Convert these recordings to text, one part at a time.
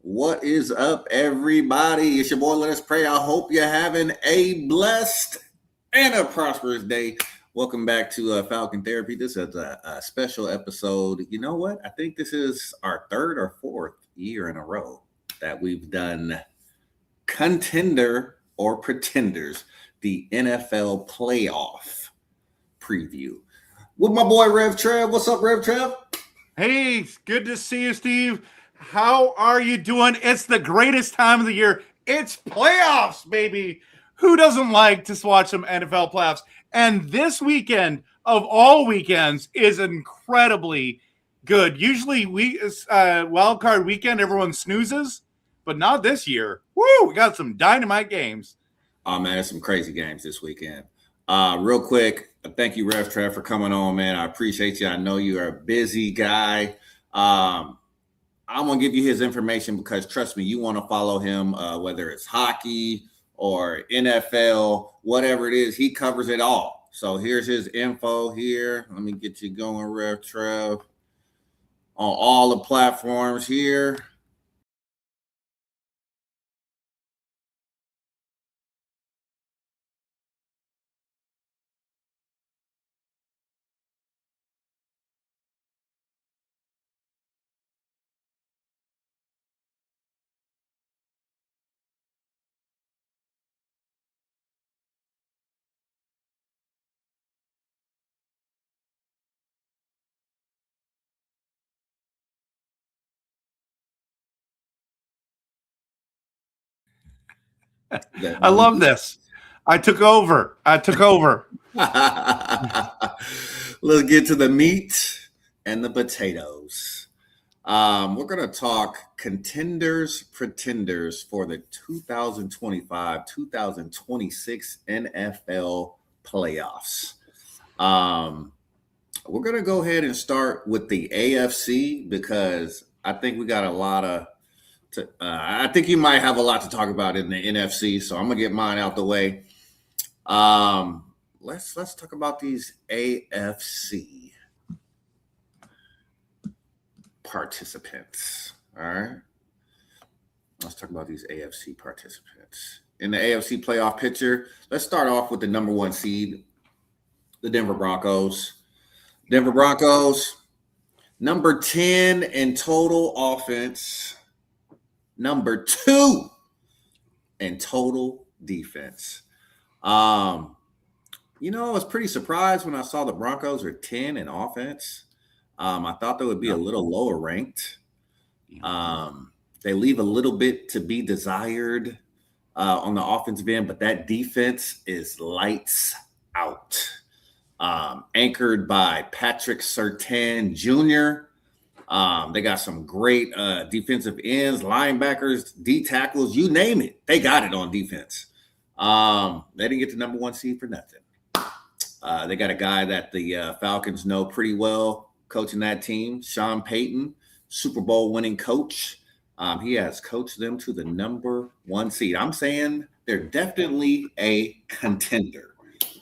What is up, everybody? It's your boy, Let Us Pray. I hope you're having a blessed and a prosperous day. Welcome back to Falcon Therapy. This is a special episode. You know what? I think this is our third or fourth year in a row that we've done Contender or Pretenders, the NFL playoff preview. With my boy, REVTREV. What's up, REVTREV? Hey, good to see you, Steve. How are you doing? It's the greatest time of the year. It's playoffs, baby. Who doesn't like to watch some NFL playoffs? And this weekend, of all weekends, is incredibly good. Usually, wild card weekend, everyone snoozes, but not this year. Woo! We got some dynamite games. Oh man, there's some crazy games this weekend. Real quick, thank you, REVTREV, for coming on, man. I appreciate you. I know you're a busy guy. I'm going to give you his information because, trust me, you want to follow him, whether it's hockey or NFL, whatever it is, he covers it all. So here's his info here. Let me get you going, REVTREV, on all the platforms here. I love this. I took over. Let's get to the meat and the potatoes. We're going to talk contenders, pretenders for the 2025-2026 NFL playoffs. We're going to go ahead and start with the AFC because I think we got a lot of I think you might have a lot to talk about in the NFC, so I'm gonna get mine out the way. Let's talk about these AFC participants. All right, let's talk about these AFC participants in the AFC playoff picture. Let's start off with the number one seed, the Denver Broncos. Denver Broncos, number 10 in total offense. Number 2 in total defense. I was pretty surprised when I saw the Broncos are 10 in offense. I thought they would be a little lower ranked. They leave a little bit to be desired on the offensive end, but that defense is lights out. Anchored by Patrick Surtain Jr., they got some great defensive ends, linebackers, D tackles, you name it. They got it on defense. They didn't get the number one seed for nothing. They got a guy that the Falcons know pretty well coaching that team, Sean Payton, Super Bowl winning coach. He has coached them to the number one seed. I'm saying they're definitely a contender.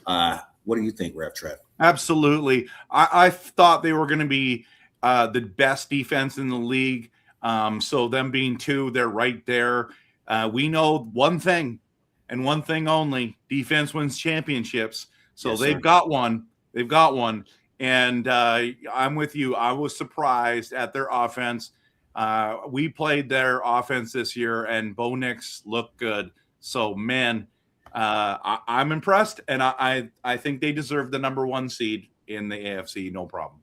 What do you think, REVTREV? Absolutely. I thought they were going to be the best defense in the league. So them being 2, they're right there. We know one thing and one thing only: defense wins championships. So yes, they've got one. And I'm with you. I was surprised at their offense. We played their offense this year, and Bo Nix looked good. So, man, I'm impressed, and I think they deserve the number one seed in the AFC, no problem.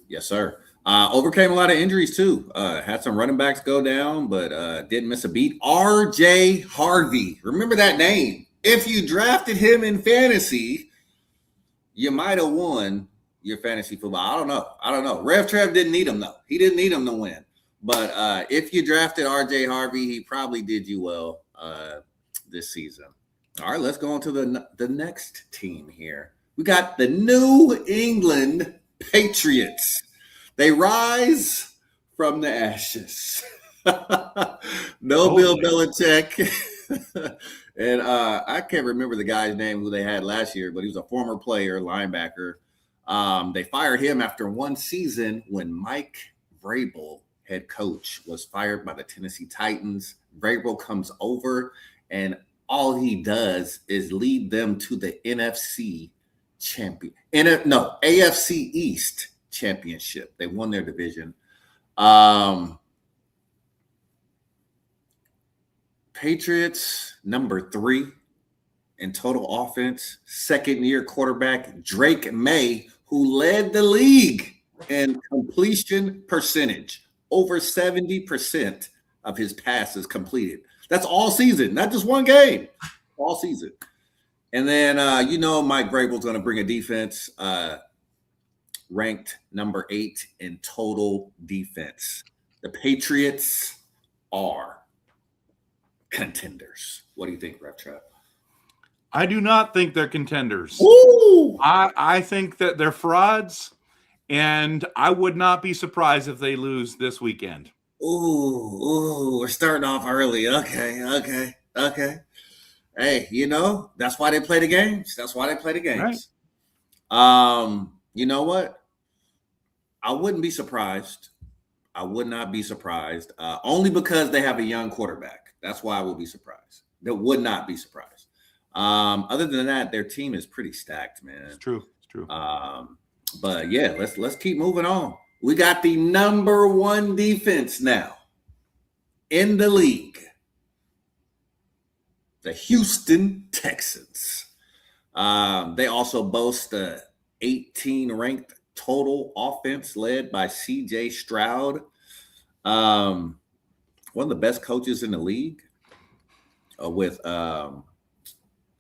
Yes, sir. Overcame a lot of injuries, too. Had some running backs go down, but didn't miss a beat. R.J. Harvey. Remember that name. If you drafted him in fantasy, you might have won your fantasy football. I don't know. Rev Trev didn't need him though. He didn't need him to win. But if you drafted RJ Harvey, he probably did you well this season. All right, let's go on to the next team here. We got the New England Patriots. They rise from the ashes. Bill Belichick. And I can't remember the guy's name who they had last year, but he was a former player, linebacker. They fired him after one season when Mike Vrabel, head coach, was fired by the Tennessee Titans. Vrabel comes over, and all he does is lead them to the AFC East championship. They won their division. Patriots, number 3 in total offense. Second-year quarterback Drake May, who led the league in completion percentage. Over 70% of his passes completed. That's all season, not just one game. All season. And then, Mike Vrabel's going to bring a defense ranked number 8 in total defense. The Patriots are contenders. What do you think, REVTREV? I do not think they're contenders. Ooh. I think that they're frauds, and I would not be surprised if they lose this weekend. Ooh, we're starting off early. Okay. Hey, that's why they play the games. Right. You know what? I wouldn't be surprised. I would not be surprised. Only because they have a young quarterback. That's why I would be surprised. That would not be surprised. Other than that, their team is pretty stacked, man. It's true. But yeah, let's keep moving on. We got the number 1 defense now in the league. The Houston Texans. They also boast a 18 ranked total offense led by CJ Stroud. One of the best coaches in the league with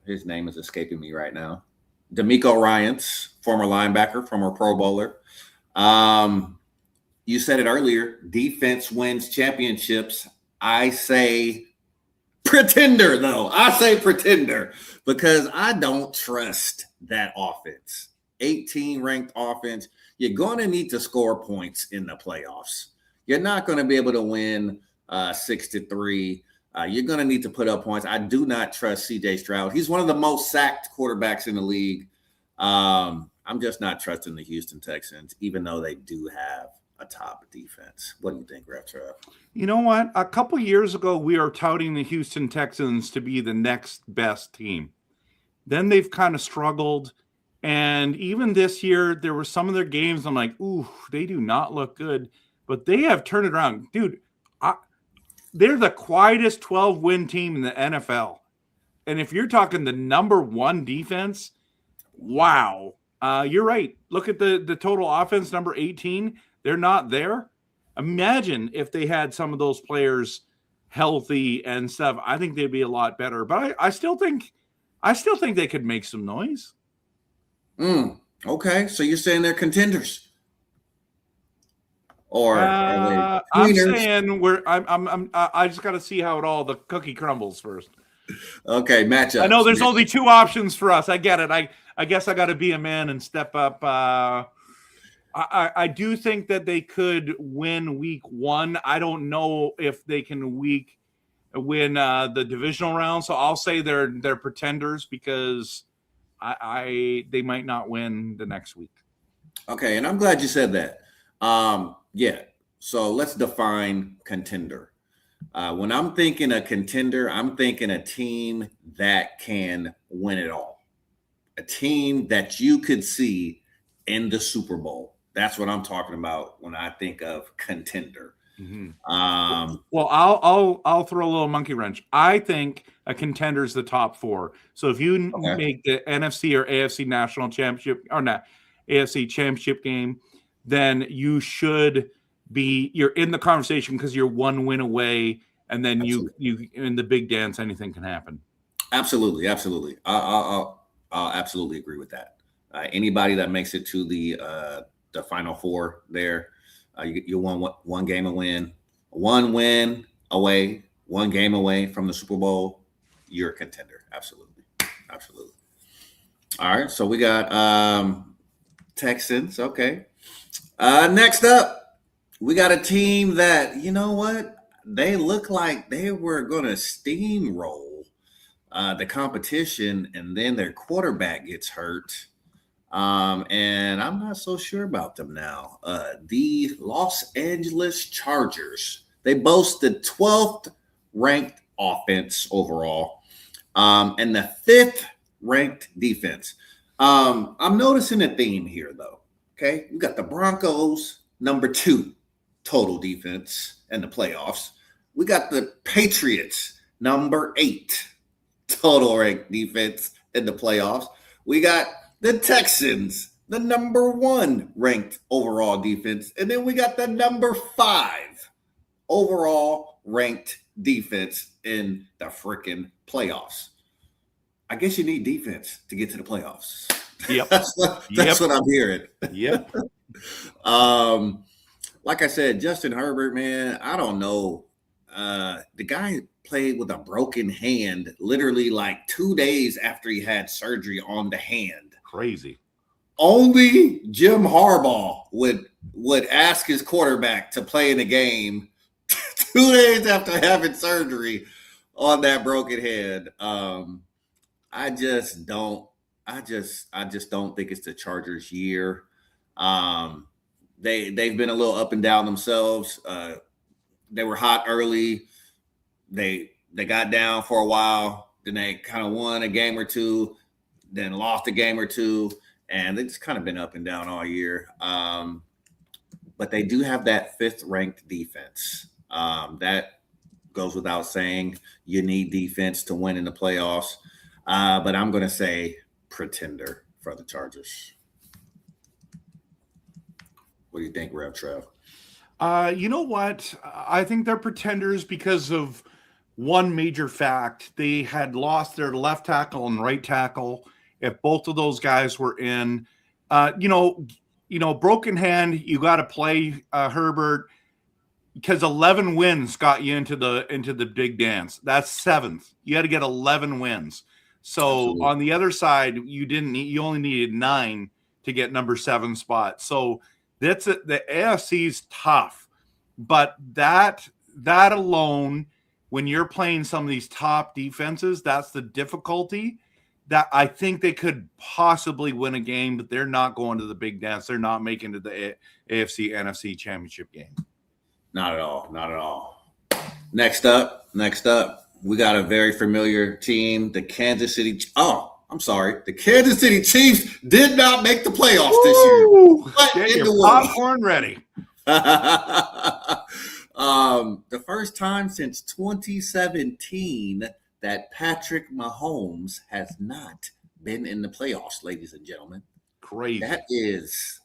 his name is escaping me right now. DeMeco Ryans, former linebacker, former Pro Bowler. You said it earlier, defense wins championships. I say pretender, though. I say pretender because I don't trust that offense. 18 ranked offense. You're going to need to score points in the playoffs. You're not going to be able to win 6-3. You're going to need to put up points. I do not trust CJ Stroud. He's one of the most sacked quarterbacks in the league. I'm just not trusting the Houston Texans, even though they do have a top defense. What do you think, REVTREV? You know what? A couple years ago, we were touting the Houston Texans to be the next best team. Then they've kind of struggled. And even this year, there were some of their games I'm like, ooh, they do not look good. But they have turned it around. Dude, they're the quietest 12-win team in the NFL. And if you're talking the number 1 defense, wow. You're right. Look at the total offense, number 18. They're not there. Imagine if they had some of those players healthy and stuff. I think they'd be a lot better. But I still think they could make some noise. Okay, so you're saying they're contenders, or are they I'm saying I just got to see how the cookie crumbles first. Okay, matchup. I know there's only 2 options for us. I get it. I guess I got to be a man and step up. I do think that they could win week 1. I don't know if they can win the divisional round. So I'll say they're pretenders because they might not win the next week. Okay, and I'm glad you said that. Yeah. So let's define contender. When I'm thinking a contender, I'm thinking a team that can win it all. A team that you could see in the Super Bowl. That's what I'm talking about when I think of contender. Mm-hmm. Well, I'll throw a little monkey wrench. I think a contender is the top 4. So if you make the NFC or AFC national championship or not AFC championship game, then you're in the conversation because you're 1 win away, and then you in the big dance, anything can happen. Absolutely. I'll absolutely agree with that. Anybody that makes it to the Final Four there, you won one game a win, one win away, one game away from the Super Bowl. You're a contender. Absolutely. Absolutely. All right. So we got Texans. Okay. Next up, we got a team that, you know what? They look like they were going to steamroll the competition, and then their quarterback gets hurt. And I'm not so sure about them now. The Los Angeles Chargers, they boast the 12th ranked offense overall, and the 5th ranked defense. I'm noticing a theme here, though. Okay, we got the Broncos, number 2 total defense in the playoffs. We got the Patriots, number 8 total ranked defense in the playoffs. We got the Texans, the number 1 ranked overall defense. And then we got the number 5 overall ranked defense in the freaking playoffs. I guess you need defense to get to the playoffs. Yep. That's what I'm hearing. Yep. Like I said, Justin Herbert, man, I don't know. The guy played with a broken hand literally like 2 days after he had surgery on the hand. Crazy. Only Jim Harbaugh would ask his quarterback to play in a game 2 days after having surgery on that broken hand. I just don't think it's the Chargers' year. They've been a little up and down themselves. They were hot early. They got down for a while. Then they kind of won a game or two, then lost a game or two, and they just kind of been up and down all year. But they do have that 5th ranked defense. That goes without saying. You need defense to win in the playoffs. But I'm going to say pretender for the Chargers. What do you think, Trev? You know what? I think they're pretenders because of one major fact. They had lost their left tackle and right tackle. If both of those guys were in, broken hand, you got to play Herbert because 11 wins got you into the big dance. That's 7th. You had to get 11 wins. So absolutely. On the other side, you only needed 9 to get number 7 spot. So that's it. The AFC is tough, but that alone, when you're playing some of these top defenses, that's the difficulty. That I think they could possibly win a game, but they're not going to the big dance. They're not making it to the AFC NFC championship game. Not at all. Not at all. Next up, we got a very familiar team, the Kansas City. Oh, I'm sorry. The Kansas City Chiefs did not make the playoffs this year. What Get your popcorn ready. The first time since 2017 that Patrick Mahomes has not been in the playoffs, ladies and gentlemen. Crazy. That is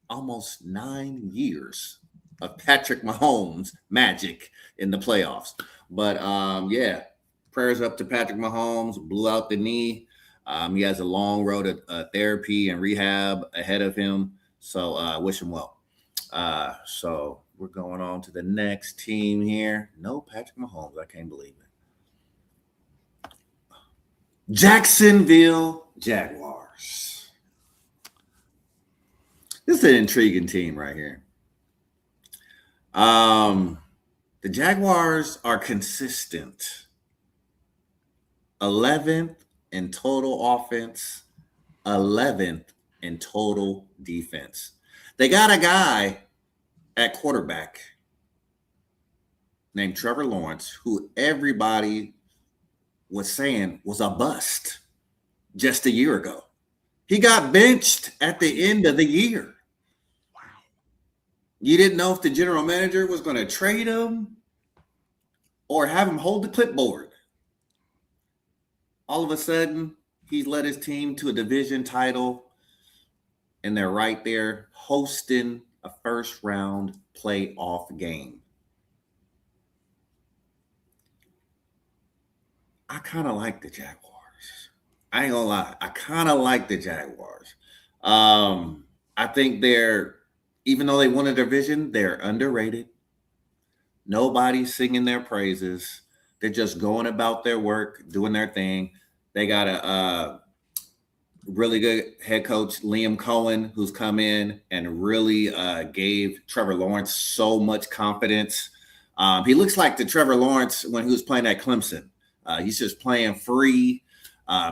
almost 9 years of Patrick Mahomes magic in the playoffs. But prayers up to Patrick Mahomes. Blew out the knee. He has a long road of therapy and rehab ahead of him. So wish him well. So we're going on to the next team here. No Patrick Mahomes. I can't believe it. Jacksonville Jaguars. This is an intriguing team right here. The Jaguars are consistent. 11th in total offense, 11th in total defense. They got a guy at quarterback named Trevor Lawrence, who everybody was saying was a bust just a year ago. He got benched at the end of the year. Wow. You didn't know if the general manager was going to trade him or have him hold the clipboard. All of a sudden, he's led his team to a division title, and they're right there hosting a first-round playoff game. I kind of like the Jaguars. I ain't gonna lie. I kind of like the Jaguars. I think even though they won a division, they're underrated. Nobody's singing their praises. They're just going about their work, doing their thing. They got a really good head coach, Liam Cohen, who's come in and really gave Trevor Lawrence so much confidence. He looks like the Trevor Lawrence when he was playing at Clemson. He's just playing free.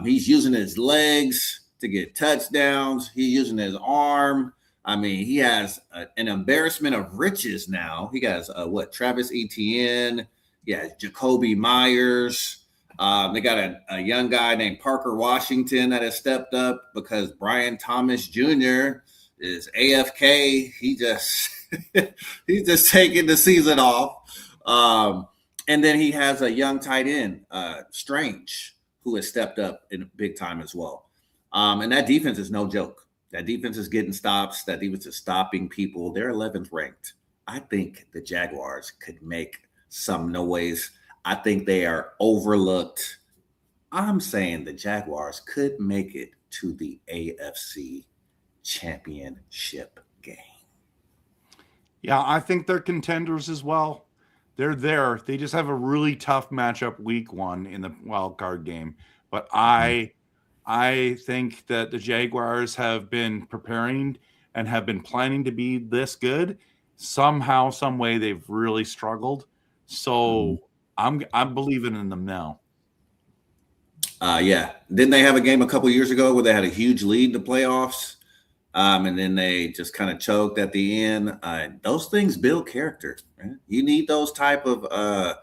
He's using his legs to get touchdowns. He's using his arm. I mean, he has an embarrassment of riches now. He has Travis Etienne. Yeah, Jacoby Myers. They got a young guy named Parker Washington that has stepped up because Brian Thomas Jr. is AFK. He's just taking the season off. And then he has a young tight end, Strange, who has stepped up in big time as well. And that defense is no joke. That defense is getting stops. That defense is stopping people. They're 11th ranked. I think the Jaguars could make some noise. I think they are overlooked. I'm saying the Jaguars could make it to the AFC Championship game. Yeah, I think they're contenders as well. They're there. They just have a really tough matchup week 1 in the wild card game. But I think that the Jaguars have been preparing and have been planning to be this good. Somehow, some way, they've really struggled. So I'm believing in them now. Yeah. Didn't they have a game a couple years ago where they had a huge lead in the playoffs? And then they just kind of choked at the end. Those things build character. Right? You need those type of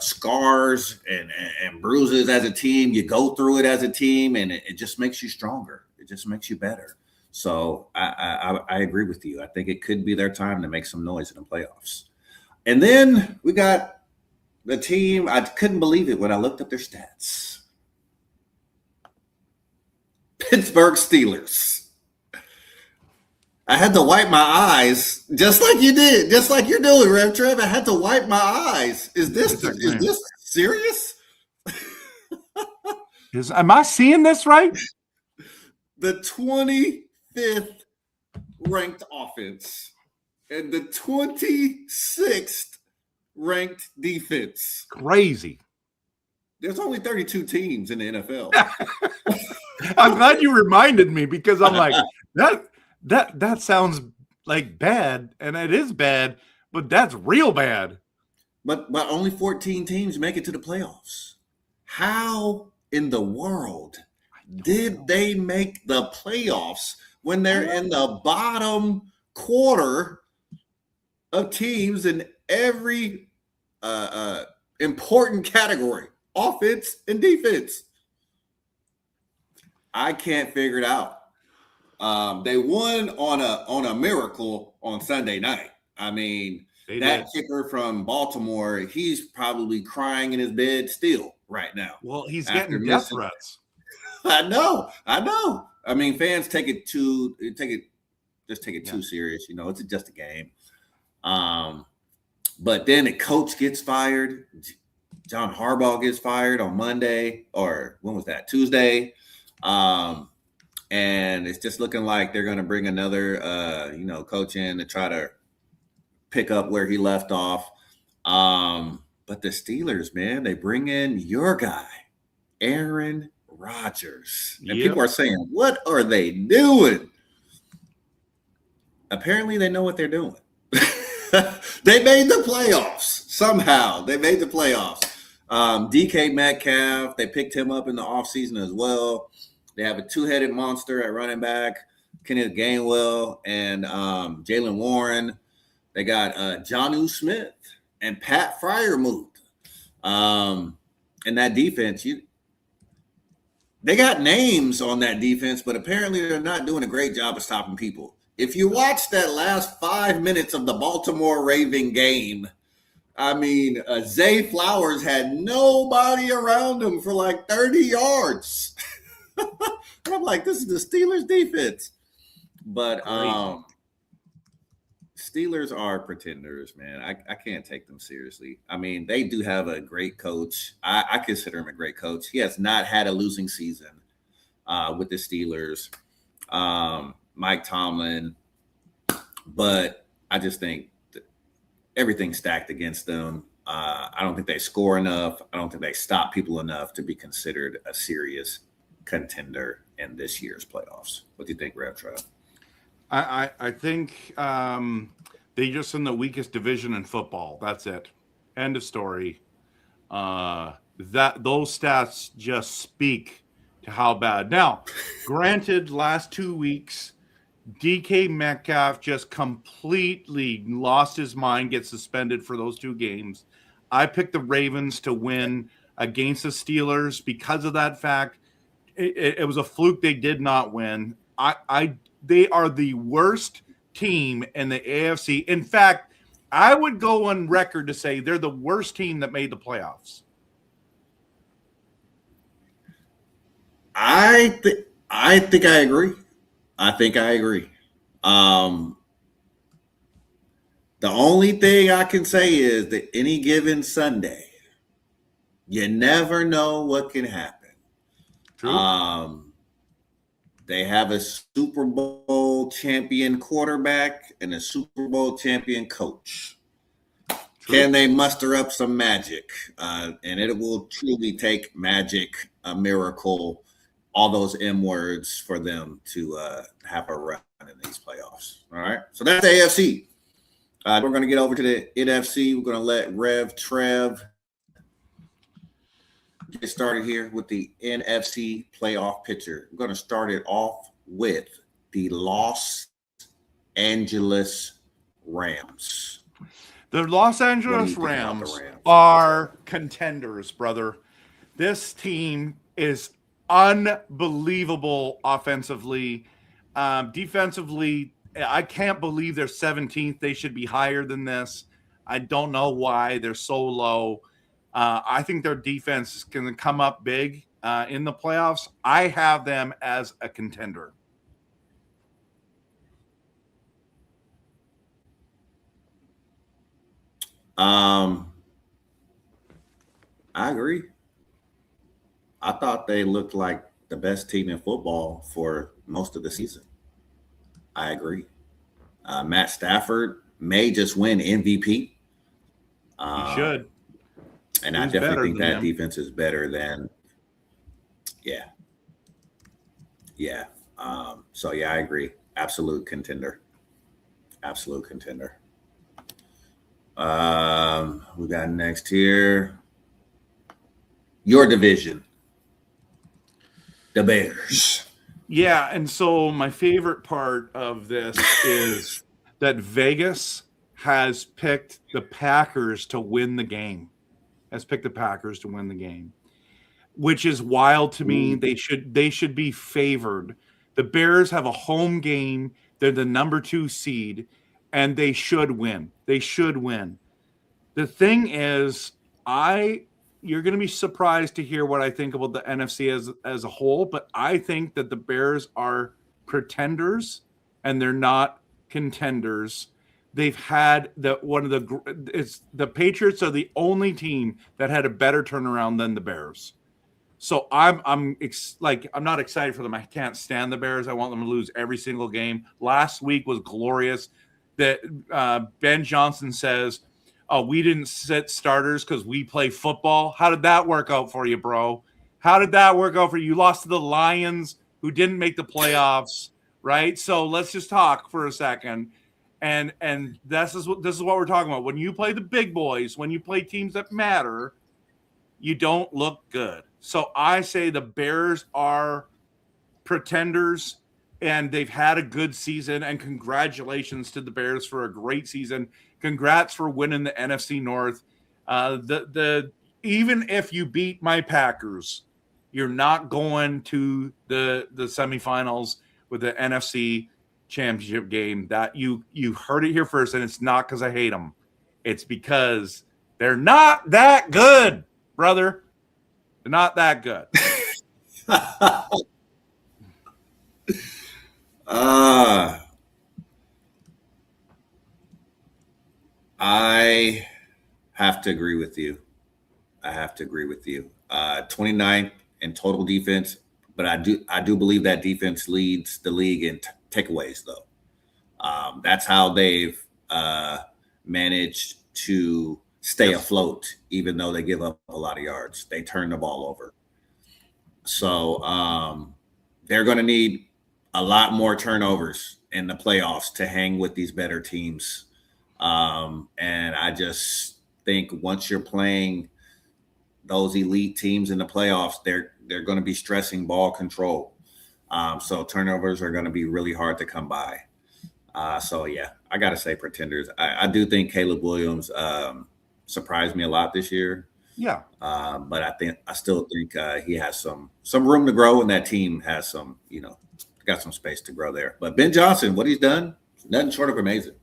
scars and bruises as a team. You go through it as a team, and it just makes you stronger. It just makes you better. So I agree with you. I think it could be their time to make some noise in the playoffs. And then we got the team. I couldn't believe it when I looked up their stats. Pittsburgh Steelers. I had to wipe my eyes, just like you did, just like you're doing, Rev Trev. I had to wipe my eyes. Is this serious? Am I seeing this right? The 25th ranked offense and the 26th ranked defense. Crazy. There's only 32 teams in the NFL. I'm glad you reminded me because I'm like, that sounds like bad, and it is bad, but that's real bad. But only 14 teams make it to the playoffs. How in the world did they make the playoffs when they're in the bottom quarter of teams in every important category, offense and defense? I can't figure it out. They won on a miracle on Sunday night. I mean, that kicker from Baltimore, he's probably crying in his bed still right now. Well, he's getting death threats. I know. I mean, fans take it too serious. You know, it's just a game. But then the coach gets fired. John Harbaugh gets fired on Monday, or when was that? Tuesday. And it's just looking like they're going to bring another, coach in to try to pick up where he left off. But the Steelers, man, they bring in your guy, Aaron Rodgers. And people are saying, what are they doing? Apparently, they know what they're doing. They made the playoffs somehow. They made the playoffs. DK Metcalf, they picked him up in the offseason as well. They have a two-headed monster at running back, Kenneth Gainwell and Jalen Warren. They got Jonnu Smith and Pat Freiermuth. And that defense, they got names on that defense, but apparently they're not doing a great job of stopping people. If you watch that last 5 minutes of the Baltimore Raven game, I mean, Zay Flowers had nobody around him for like 30 yards. And I'm like, this is the Steelers defense. But Steelers are pretenders, man. I can't take them seriously. I mean, they do have a great coach. I consider him a great coach. He has not had a losing season with the Steelers. Mike Tomlin, but I just think everything's stacked against them. I don't think they score enough. I don't think they stop people enough to be considered a serious contender in this year's playoffs. What do you think, REVTREV? I think they just in the weakest division in football. That's it. End of story. That those stats just speak to how bad. Now, granted, last 2 weeks, DK Metcalf just completely lost his mind, gets suspended for those 2 games. I picked the Ravens to win against the Steelers because of that fact. It was a fluke they did not win. They are the worst team in the AFC. In fact, I would go on record to say they're the worst team that made the playoffs. I think I agree. I think I agree. The only thing I can say is that any given Sunday, you never know what can happen. True. They have a Super Bowl champion quarterback and a Super Bowl champion coach. True. Can they muster up some magic? And it will truly take magic, a miracle, all those M words for them to have a run in these playoffs. All right. So that's AFC. We're going to get over to the NFC. We're going to let Trev get started here with the NFC playoff picture. We're going to start it off with the Los Angeles Rams. The Los Angeles Rams are contenders, brother. This team is unbelievable offensively. Defensively, I can't believe they're 17th. They should be higher than this. I don't know why they're so low. I think their defense is going to come up big in the playoffs. I have them as a contender. I agree. I thought they looked like the best team in football for most of the season. I agree. Matt Stafford may just win MVP. He should. And I definitely think that defense is better than, yeah. So, yeah, I agree. Absolute contender. Absolute contender. We got next here. Your division. The Bears. Yeah, and so my favorite part of this is that Vegas has picked the Packers to win the game. Which is wild to me. They should be favored. The Bears have a home game. They're the number 2 seed, and they should win. The thing is, you're going to be surprised to hear what I think about the NFC as a whole, but I think that the Bears are pretenders and they're not contenders. They've had the Patriots are the only team that had a better turnaround than the Bears. So I'm not excited for them. I can't stand the Bears. I want them to lose every single game. Last week was glorious. That Ben Johnson says, "Oh, we didn't sit starters because we play football." How did that work out for you, bro? How did that work out for you? You lost to the Lions, who didn't make the playoffs, right? So let's just talk for a second. And this is what we're talking about. When you play the big boys, when you play teams that matter, you don't look good. So I say the Bears are pretenders, and they've had a good season. And congratulations to the Bears for a great season. Congrats for winning the NFC North. Even if you beat my Packers, you're not going to the semifinals with the NFC Championship game. That you heard it here first, and it's not because I hate them. It's because they're not that good, brother. They're not that good. I have to agree with you. 29th in total defense But I do believe that defense leads the league in takeaways, though. That's how they've managed to stay afloat, even though they give up a lot of yards. They turn the ball over. So they're going to need a lot more turnovers in the playoffs to hang with these better teams. And I just think once you're playing those elite teams in the playoffs, they're going to be stressing ball control. So turnovers are going to be really hard to come by. So yeah, I got to say Pretenders. I do think Caleb Williams surprised me a lot this year. Yeah. But I still think he has some room to grow, and that team has some, got some space to grow there. But Ben Johnson, what he's done, nothing short of amazing.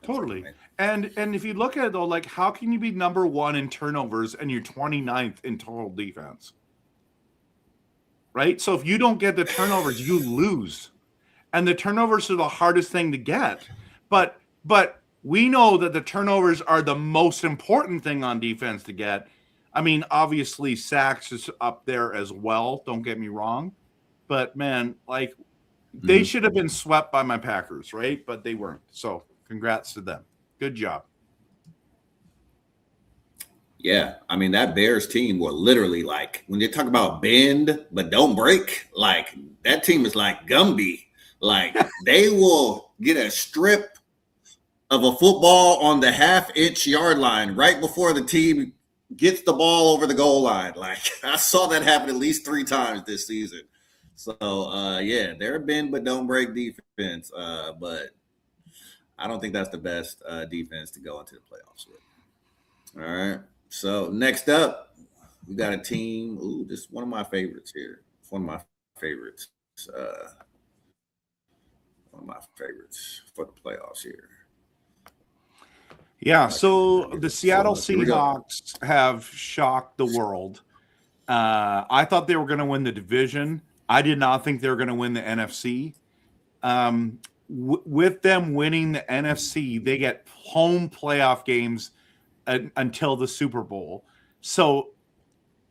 Totally. And if you look at it though, like how can you be number 1 in turnovers and you're 29th in total defense? Right? So if you don't get the turnovers, you lose. And the turnovers are the hardest thing to get. But we know that the turnovers are the most important thing on defense to get. I mean, obviously sacks is up there as well, don't get me wrong. But man, like they should have been swept by my Packers, right? But they weren't. So congrats to them. Good job. Yeah, I mean, that Bears team were literally like, when they talk about bend but don't break, like that team is like Gumby. Like they will get a strip of a football on the half-inch yard line right before the team gets the ball over the goal line. Like I saw that happen at least 3 times this season. So, yeah, they're a bend but don't break defense. But I don't think that's the best defense to go into the playoffs with. All right. So next up, we got a team. Ooh, this is one of my favorites here. It's one of my favorites. One of my favorites for the playoffs here. Yeah, so the Seattle Seahawks have shocked the world. I thought they were going to win the division. I did not think they were going to win the NFC. With them winning the NFC, they get home playoff games until the Super Bowl. So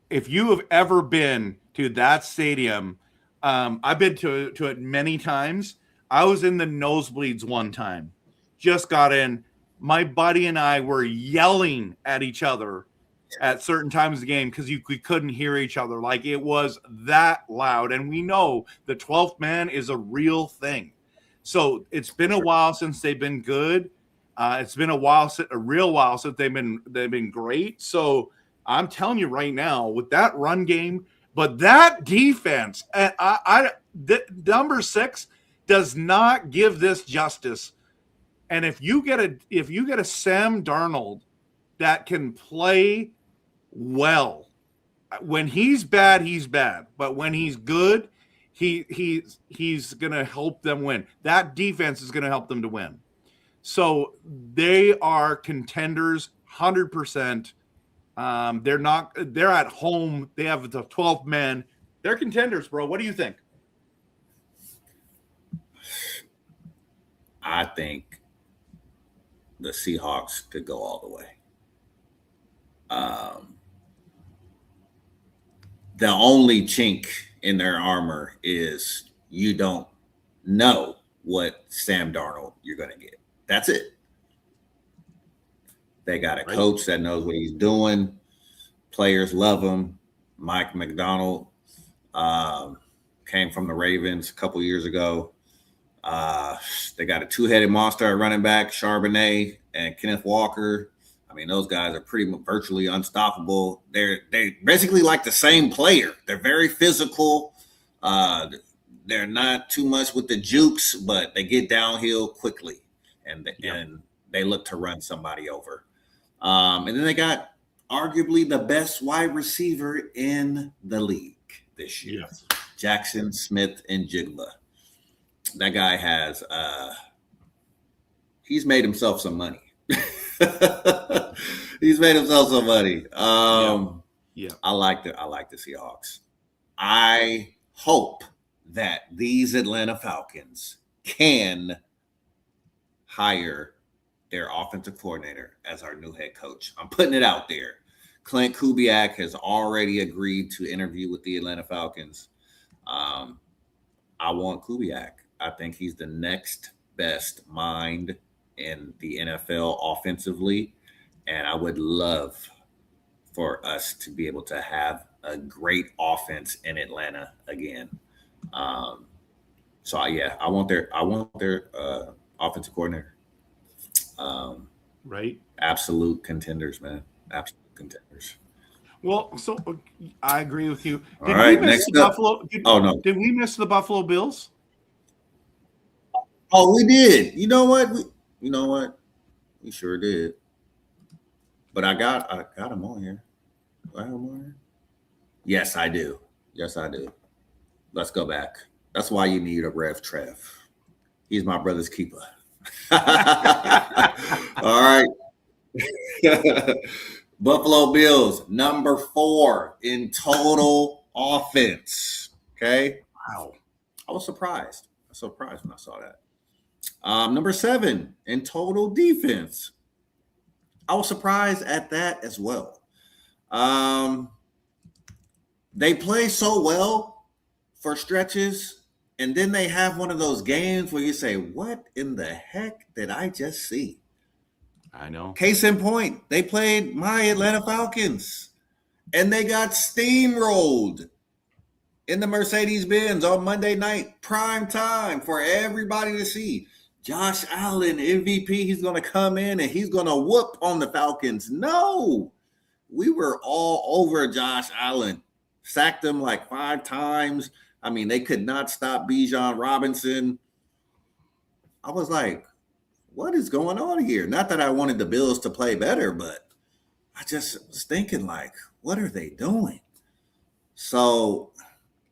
if you have ever been to that stadium, I've been to it many times. I was in the nosebleeds one time, just got in. My buddy and I were yelling at each other at certain times of the game because we couldn't hear each other. Like it was that loud. And we know the 12th man is a real thing. So it's been a while since they've been good. It's been a real while since they've been great. So I'm telling you right now, with that run game, but that defense, number 6 does not give this justice. And if you get a Sam Darnold that can play well, when he's bad, he's bad. But when he's good, he's gonna help them win. That defense is gonna help them to win. So they are contenders, 100%. They're at home. They have the 12th man. They're contenders, bro. What do you think? I think the Seahawks could go all the way. The only chink in their armor is you don't know what Sam Darnold you're going to get. That's it. They got a coach that knows what he's doing. Players love him. Mike McDonald came from the Ravens a couple years ago. They got a 2-headed monster at running back, Charbonnet and Kenneth Walker. I mean, those guys are pretty much virtually unstoppable. They basically like the same player. They're very physical. They're not too much with the jukes, but they get downhill quickly, and they look to run somebody over. And then they got arguably the best wide receiver in the league this year, Jackson Smith-Njigba. That guy has he's made himself some money. He's made himself some money. I like the Seahawks. I hope that these Atlanta Falcons can hire their offensive coordinator as our new head coach. I'm putting it out there. Clint Kubiak has already agreed to interview with the Atlanta Falcons. I want Kubiak. I think he's the next best mind in the NFL offensively. And I would love for us to be able to have a great offense in Atlanta again. Um, yeah, I want their offensive coordinator. Um, Right. absolute contenders, man. Absolute contenders. Well, so I agree with you. All Did we right, miss next the up. Buffalo? Oh no. Did we miss the Buffalo Bills? Oh, we did. You know what? You know what? We sure did. But I got him on here. Do I have him on here? Yes, I do. Yes, I do. Let's go back. That's why you need a Rev Trev. He's my brother's keeper. All right. Buffalo Bills, number 4 in total offense. Okay. Wow. I was surprised. I was surprised when I saw that. Number 7 in total defense. I was surprised at that as well. They play so well for stretches, and then they have one of those games where you say, what in the heck did I just see? I know. Case in point, they played my Atlanta Falcons, and they got steamrolled in the Mercedes-Benz on Monday night, prime time for everybody to see. Josh Allen, MVP, he's going to come in and he's going to whoop on the Falcons. No, we were all over Josh Allen. Sacked him like 5 times. I mean, they could not stop Bijan Robinson. I was like, what is going on here? Not that I wanted the Bills to play better, but I just was thinking, like, what are they doing? So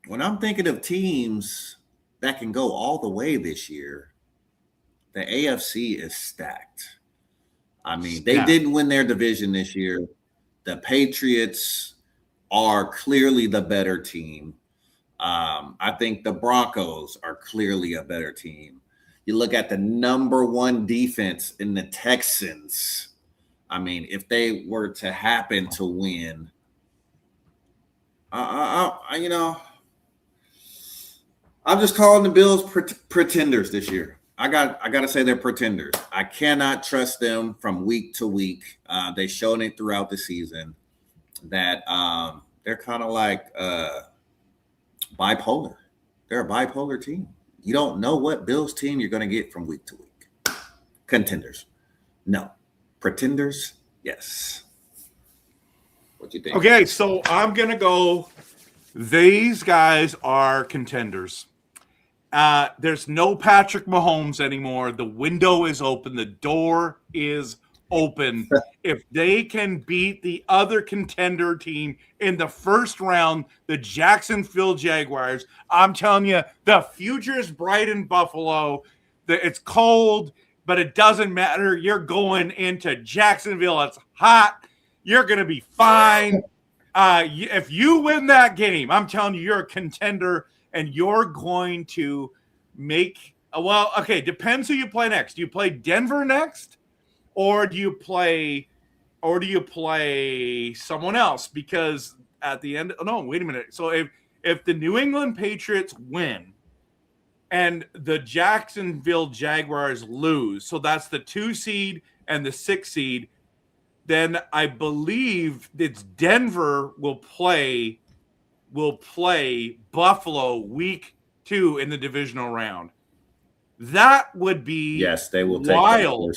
when I'm thinking of teams that can go all the way this year, the AFC is stacked. I mean, they didn't win their division this year. The Patriots are clearly the better team. I think the Broncos are clearly a better team. You look at the number 1 defense in the Texans. I mean, if they were to happen to win, I'm just calling the Bills pretenders this year. I got to say they're pretenders. I cannot trust them from week to week. They've shown it throughout the season that they're kind of like bipolar. They're a bipolar team. You don't know what Bills team you're going to get from week to week. Contenders, no. Pretenders, yes. What do you think? Okay, so I'm going to go. These guys are contenders. There's no Patrick Mahomes anymore. The window is open. The door is open. If they can beat the other contender team in the first round, the Jacksonville Jaguars, I'm telling you, the future is bright in Buffalo. It's cold, but it doesn't matter. You're going into Jacksonville. It's hot. You're going to be fine. If you win that game, I'm telling you, you're a contender, and you're going to make depends who you play next. Do you play Denver next, or do you play someone else? Because at the end, wait a minute. So if the New England Patriots win and the Jacksonville Jaguars lose, so that's the 2 seed and the 6 seed, then I believe it's Denver will play Buffalo week 2 in the divisional round. That would be they will wild.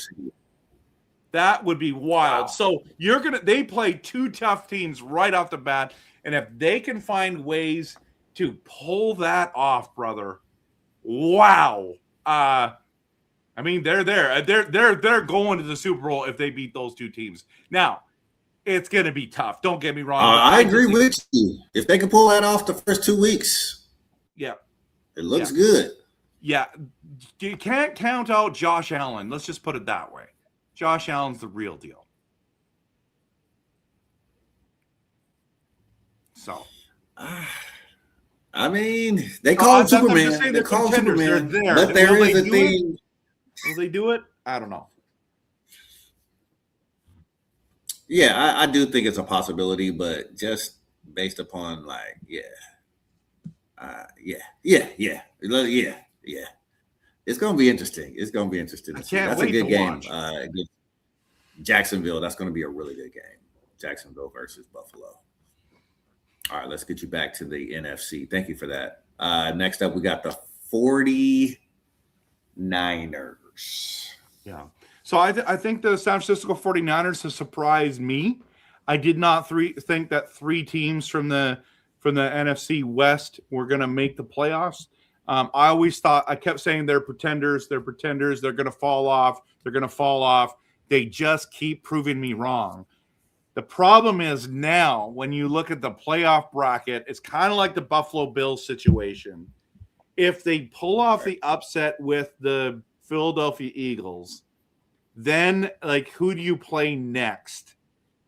That would be wild. Wow. So they play 2 tough teams right off the bat, and if they can find ways to pull that off, brother, wow. I mean, they're there. They're going to the Super Bowl if they beat those 2 teams. Now, it's going to be tough. Don't get me wrong. I agree with you. If they can pull that off the first 2 weeks, yeah, it looks good. Yeah, you can't count out Josh Allen. Let's just put it that way. Josh Allen's the real deal. So, I mean, they call him Superman. They call him Superman. But there is a thing. Will they do it? I don't know. Yeah, I do think it's a possibility, but just based upon Yeah. It's gonna be interesting. It's gonna be interesting. I To see. can't That's a wait good to game. watch. Jacksonville. That's gonna be a really good game. Jacksonville versus Buffalo. All right, let's get you back to the NFC. Thank you for that. Next up, we got the 49ers. Yeah. So I think the San Francisco 49ers have surprised me. I did not think that three teams from the NFC West were going to make the playoffs. I always thought, I kept saying they're pretenders, they're going to fall off, they're going to fall off. They just keep proving me wrong. The problem is now when you look at the playoff bracket, it's kind of like the Buffalo Bills situation. If they pull off the upset with the Philadelphia Eagles, then like who do you play next?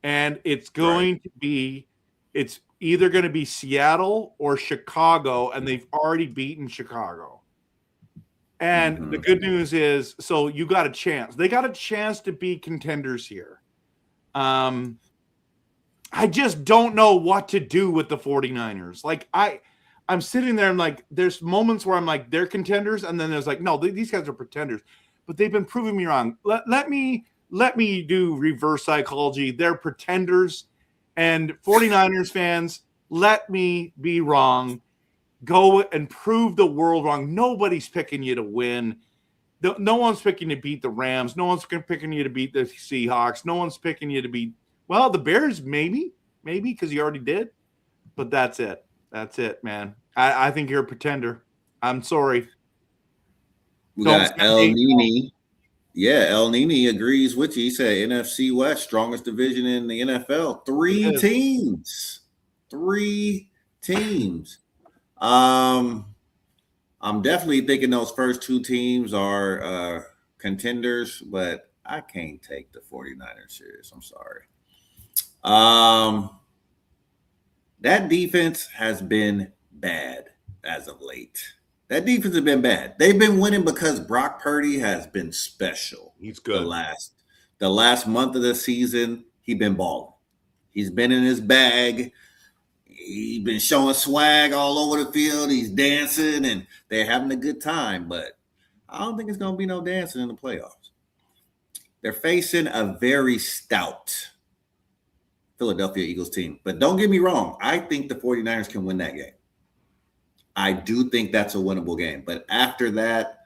And it's going to be, it's either going to be Seattle or Chicago, and they've already beaten Chicago. And the good news is, so you got a chance. They got a chance to be contenders here. I just don't know what to do with the 49ers. Like I'm sitting there and like, there's moments where I'm like, they're contenders. And then there's like, no, these guys are pretenders, but they've been proving me wrong. Let me do reverse psychology. They're pretenders, and 49ers fans, let me be wrong. Go and prove the world wrong. Nobody's picking you to win. No one's picking you to beat the Rams. No one's picking you to beat the Seahawks. No one's picking you to beat, well, the Bears, maybe, because you already did. But that's it. That's it, man. I think you're a pretender. I'm sorry. We got El Nini. Yeah, El Nini agrees with you. He said NFC West, strongest division in the NFL. Three teams. I'm definitely thinking those first two teams are contenders, but I can't take the 49ers serious. I'm sorry. That defense has been bad as of late. That defense has been bad. They've been winning because Brock Purdy has been special. He's good. The last month of the season, he's been balling. He's been in his bag. He's been showing swag all over the field. He's dancing, and they're having a good time. But I don't think it's going to be no dancing in the playoffs. They're facing a very stout Philadelphia Eagles team. But don't get me wrong. I think the 49ers can win that game. I do think that's a winnable game. But after that,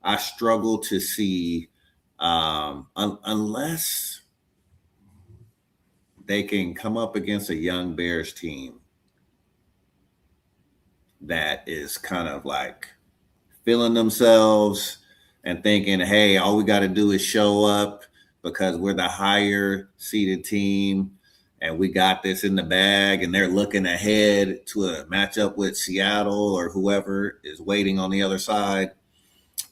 I struggle to see unless they can come up against a young Bears team that is kind of like feeling themselves and thinking, hey, all we got to do is show up because we're the higher seeded team and we got this in the bag, and they're looking ahead to a matchup with Seattle or whoever is waiting on the other side.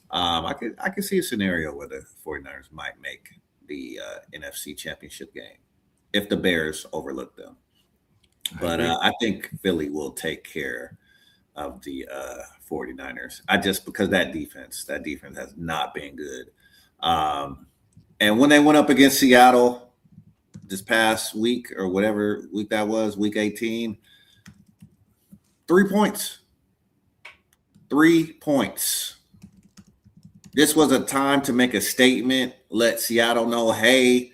I could see a scenario where the 49ers might make the NFC Championship game if the Bears overlook them. But I think Philly will take care of the 49ers. Because that defense has not been good. And when they went up against Seattle this past week or whatever week that was, week 18, 3 points. 3 points. This was a time to make a statement, let Seattle know, hey,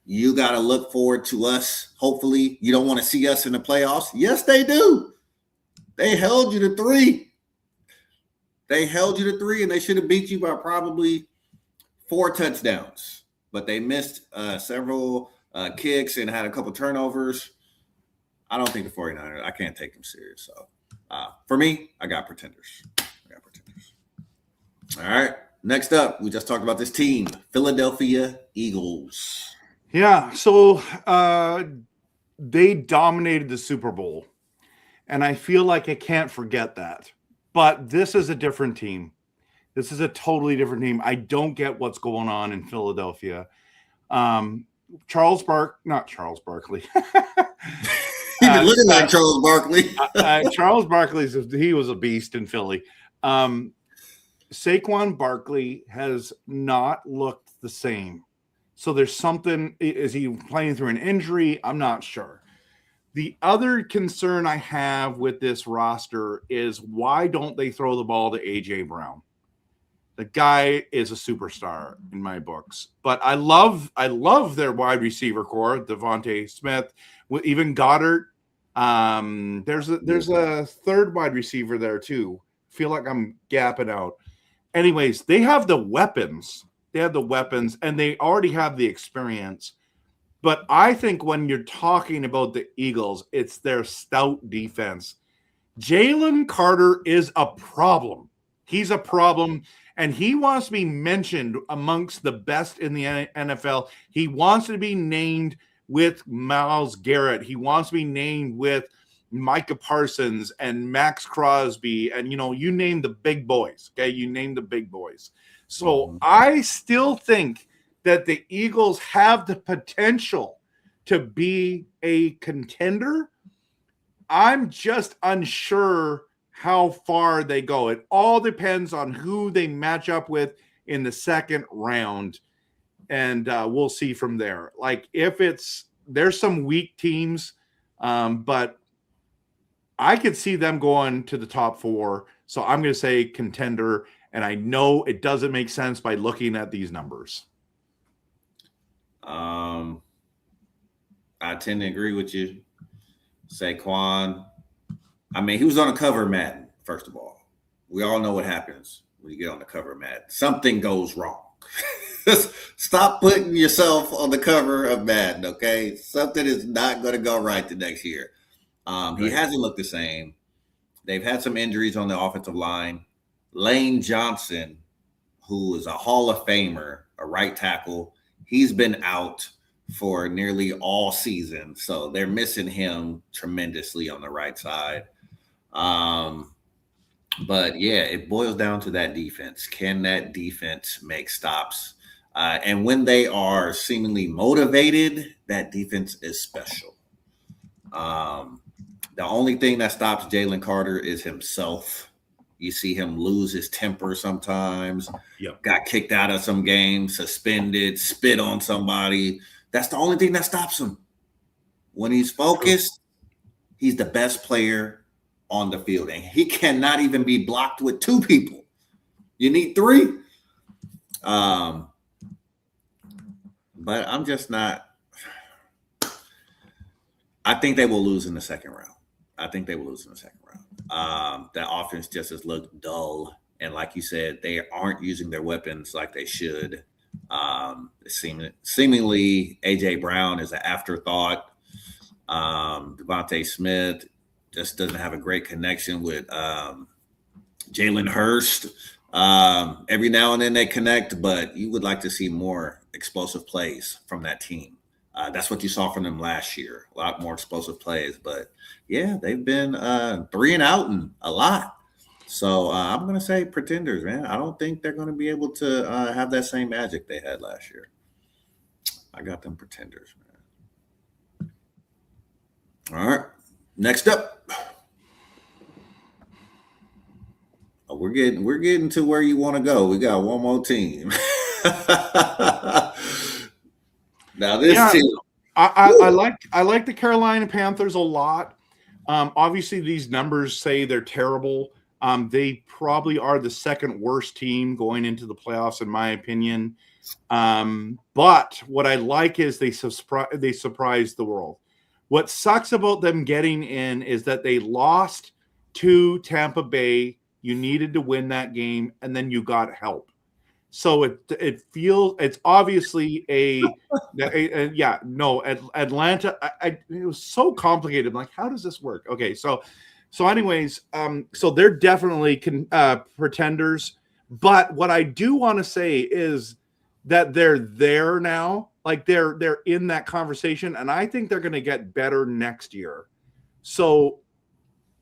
you got to look forward to us. Hopefully, you don't want to see us in the playoffs. Yes, they do. They held you to 3. And they should have beat you by probably 4 touchdowns. But they missed several kicks and had a couple turnovers. I don't think the 49ers, I can't take them serious. So for me, I got pretenders. All right. Next up, we just talked about this team, Philadelphia Eagles. Yeah. So they dominated the Super Bowl. And I feel like I can't forget that. But this is a different team. This is a totally different team. I don't get what's going on in Philadelphia. Charles Barkley. Even looking like Charles Barkley. Charles Barkley, he was a beast in Philly. Saquon Barkley has not looked the same. So there's something. Is he playing through an injury? I'm not sure. The other concern I have with this roster is why don't they throw the ball to AJ Brown? The guy is a superstar in my books, but I love their wide receiver core, Devontae Smith, even Goddard. There's a third wide receiver there too. Feel like I'm gapping out. Anyways, they have the weapons. And they already have the experience. But I think when you're talking about the Eagles, it's their stout defense. Jalen Carter is a problem. He's a problem, and he wants to be mentioned amongst the best in the NFL. He wants to be named with Myles Garrett. He wants to be named with Micah Parsons and Max Crosby, and you name the big boys. Okay, you name the big boys. So I still think that the Eagles have the potential to be a contender. I'm just unsure how far they go. It all depends on who they match up with in the second round, and we'll see from there. Like there's some weak teams, but I could see them going to the top 4. So I'm going to say contender, and I know it doesn't make sense by looking at these numbers. I tend to agree with you. Saquon, I mean, he was on the cover of Madden, first of all. We all know what happens when you get on the cover of Madden. Something goes wrong. Stop putting yourself on the cover of Madden, okay? Something is not going to go right the next year. He hasn't looked the same. They've had some injuries on the offensive line. Lane Johnson, who is a Hall of Famer, a right tackle, he's been out for nearly all season. So they're missing him tremendously on the right side. But yeah, it boils down to that defense. Can that defense make stops? And when they are seemingly motivated, that defense is special. The only thing that stops Jalen Carter is himself. You see him lose his temper sometimes. Yep. Got kicked out of some games, suspended, spit on somebody. That's the only thing that stops him. When he's focused, he's the best player on the field. And he cannot even be blocked with 2 people. You need 3. But I'm just not. I think they will lose in the second round. That offense just has looked dull. And like you said, they aren't using their weapons like they should. Seemingly, A.J. Brown is an afterthought. Devontae Smith just doesn't have a great connection with Jalen Hurst. Every now and then they connect, but you would like to see more explosive plays from that team. That's what you saw from them last year. A lot more explosive plays. But, yeah, they've been 3 and out and a lot. So I'm going to say pretenders, man. I don't think they're going to be able to have that same magic they had last year. I got them pretenders, man. All right. Next up. Oh, we're getting to where you want to go. We got one more team. Now this team, I like the Carolina Panthers a lot. Obviously, these numbers say they're terrible. They probably are the second worst team going into the playoffs, in my opinion. But what I like is they surprised the world. What sucks about them getting in is that they lost to Tampa Bay. You needed to win that game, and then you got help. So it feels it's obviously Atlanta. It was so complicated. I'm like, how does this work? Okay, so anyways, so they're definitely pretenders. But what I do want to say is that they're there now, like they're in that conversation, and I think they're going to get better next year. So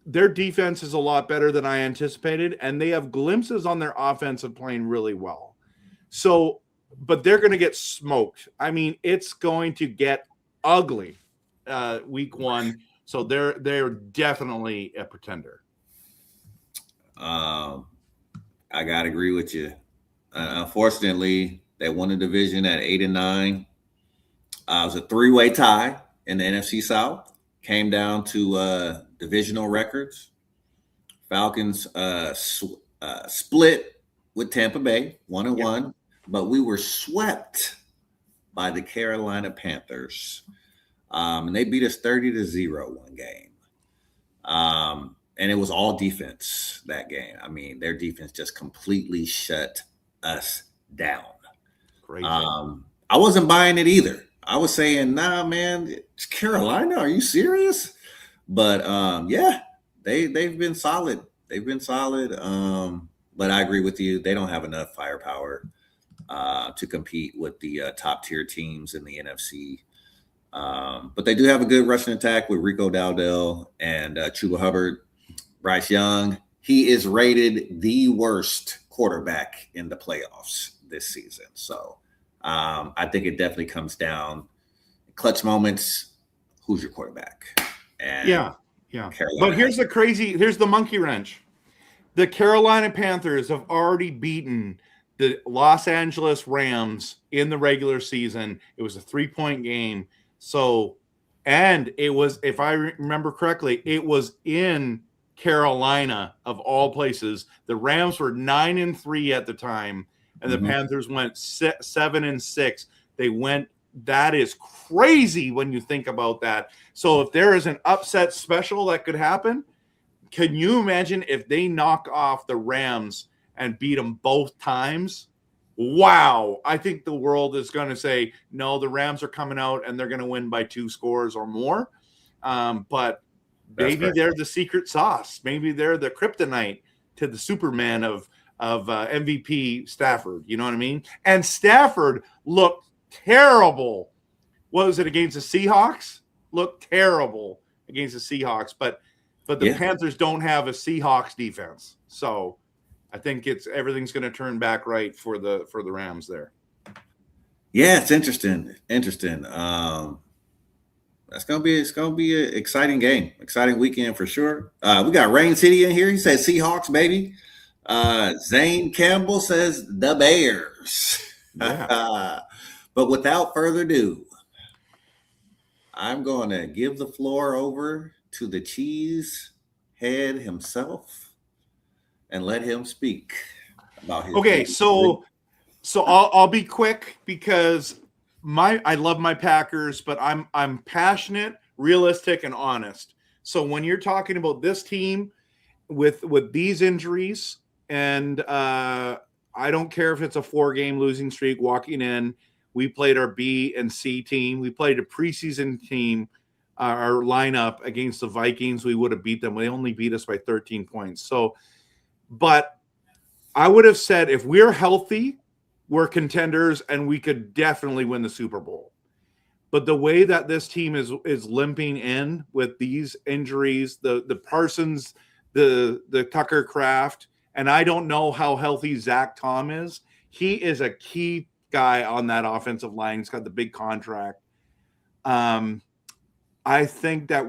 their defense is a lot better than I anticipated, and they have glimpses on their offense of playing really well. So, but they're going to get smoked. I mean, it's going to get ugly week 1. So they're definitely a pretender. I gotta agree with you. Unfortunately, they won the division at 8 and 9. It was a 3-way tie in the NFC South. came down to divisional records. Falcons split with Tampa Bay, 1-1, but we were swept by the Carolina Panthers. And they beat us 30-0 one game. And it was all defense that game. I mean, their defense just completely shut us down. Crazy. I wasn't buying it either. I was saying, nah, man, it's Carolina. Are you serious? But yeah, they've been solid. They've been solid. But I agree with you. They don't have enough firepower to compete with the top tier teams in the NFC. But they do have a good rushing attack with Rico Dowdell and Chuba Hubbard. Bryce Young, he is rated the worst quarterback in the playoffs this season. So I think it definitely comes down clutch moments. Who's your quarterback? And yeah. Carolina But here's the monkey wrench. The Carolina Panthers have already beaten the Los Angeles Rams in the regular season. It was a 3-point game. So, and it was, if I remember correctly, it was in Carolina of all places. The Rams were 9-3 at the time, and the Panthers went 7-6. They went. That is crazy when you think about that. So if there is an upset special that could happen, can you imagine if they knock off the Rams and beat them both times? Wow. I think the world is going to say, no, the Rams are coming out and they're going to win by 2 scores or more. But maybe they're the secret sauce. Maybe they're the kryptonite to the Superman of MVP Stafford. You know what I mean? And Stafford looked terrible. What was it against the Seahawks? Looked terrible against the Seahawks, but the Panthers don't have a Seahawks defense. So I think everything's going to turn back right for the Rams there. Yeah, it's interesting. It's gonna be an exciting game, exciting weekend for sure. We got Rain City in here. He says Seahawks, baby. Zane Campbell says the Bears. Yeah. But without further ado, I'm going to give the floor over to the cheese head himself and let him speak about his. Okay, so I'll be quick because I love my Packers, but I'm passionate, realistic, and honest. So when you're talking about this team with these injuries, and I don't care if it's a 4-game losing streak walking in. We played our B and C team. We played a preseason team, our lineup against the Vikings. We would have beat them. They only beat us by 13 points. So, but I would have said if we're healthy, we're contenders and we could definitely win the Super Bowl. But the way that this team is limping in with these injuries, the Parsons, the Tucker Kraft, and I don't know how healthy Zach Tom is. He is a key guy on that offensive line. He's got the big contract. I think that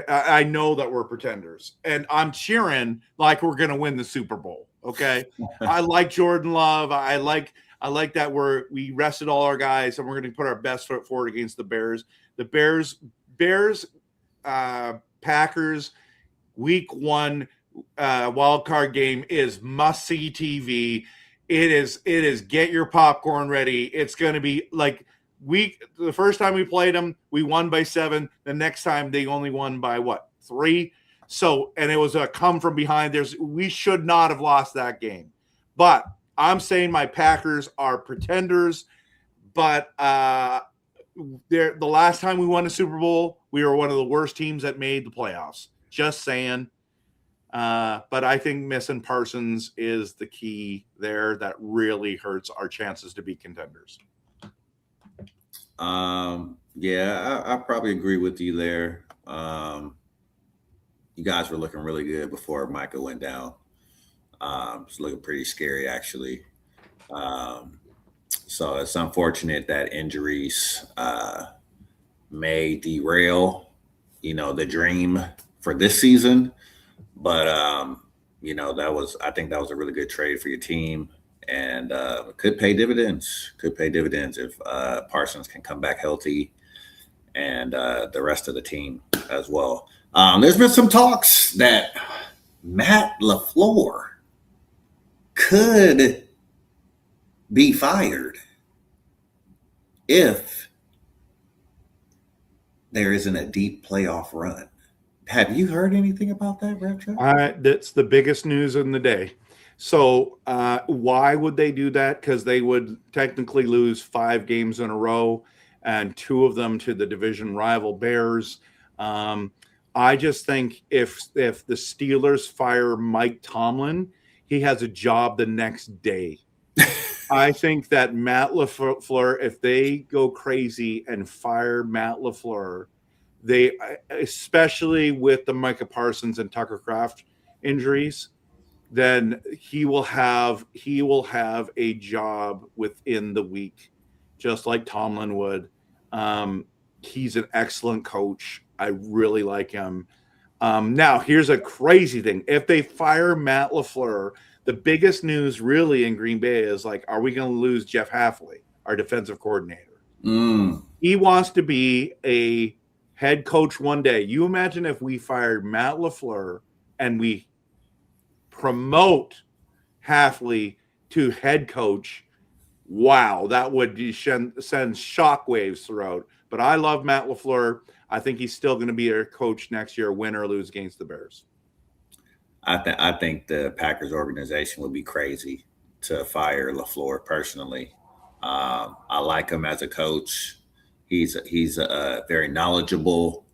I know that we're pretenders, and I'm cheering like we're going to win the Super Bowl. Okay, I like Jordan Love. I like that we rested all our guys, and we're going to put our best foot forward against the Bears. The Bears, Packers, Week 1 wild card game is must see TV. It is get your popcorn ready. It's going to be like the first time we played them, we won by 7. The next time they only won by 3. So, and it was a come from behind. We should not have lost that game, but I'm saying my Packers are pretenders. But the last time we won a Super Bowl, we were one of the worst teams that made the playoffs. Just saying. But I think missing Parsons is the key there that really hurts our chances to be contenders. Yeah, I probably agree with you there. You guys were looking really good before Micah went down. It's looking pretty scary, actually. So it's unfortunate that injuries may derail, the dream for this season. But I think that was a really good trade for your team, and could pay dividends. Could pay dividends if Parsons can come back healthy and the rest of the team as well. There's been some talks that Matt LaFleur could be fired if there isn't a deep playoff run. Have you heard anything about that, Trev? That's the biggest news in the day. So why would they do that? Because they would technically lose 5 games in a row, and 2 of them to the division rival Bears. I just think if the Steelers fire Mike Tomlin, he has a job the next day. I think that Matt LaFleur, if they go crazy and fire Matt LaFleur, they, especially with the Micah Parsons and Tucker Kraft injuries, then he will have a job within the week, just like Tomlin would. He's an excellent coach. I really like him. Now, here's a crazy thing. If they fire Matt LaFleur, the biggest news really in Green Bay is like, are we going to lose Jeff Hafley, our defensive coordinator? He wants to be a head coach one day. You imagine if we fired Matt LaFleur and we promote Hafley to head coach. Wow, that would send shockwaves throughout. But I love Matt LaFleur. I think he's still going to be our coach next year, win or lose against the Bears. I think the Packers organization would be crazy to fire LaFleur personally. I like him as a coach. He's very knowledgeable.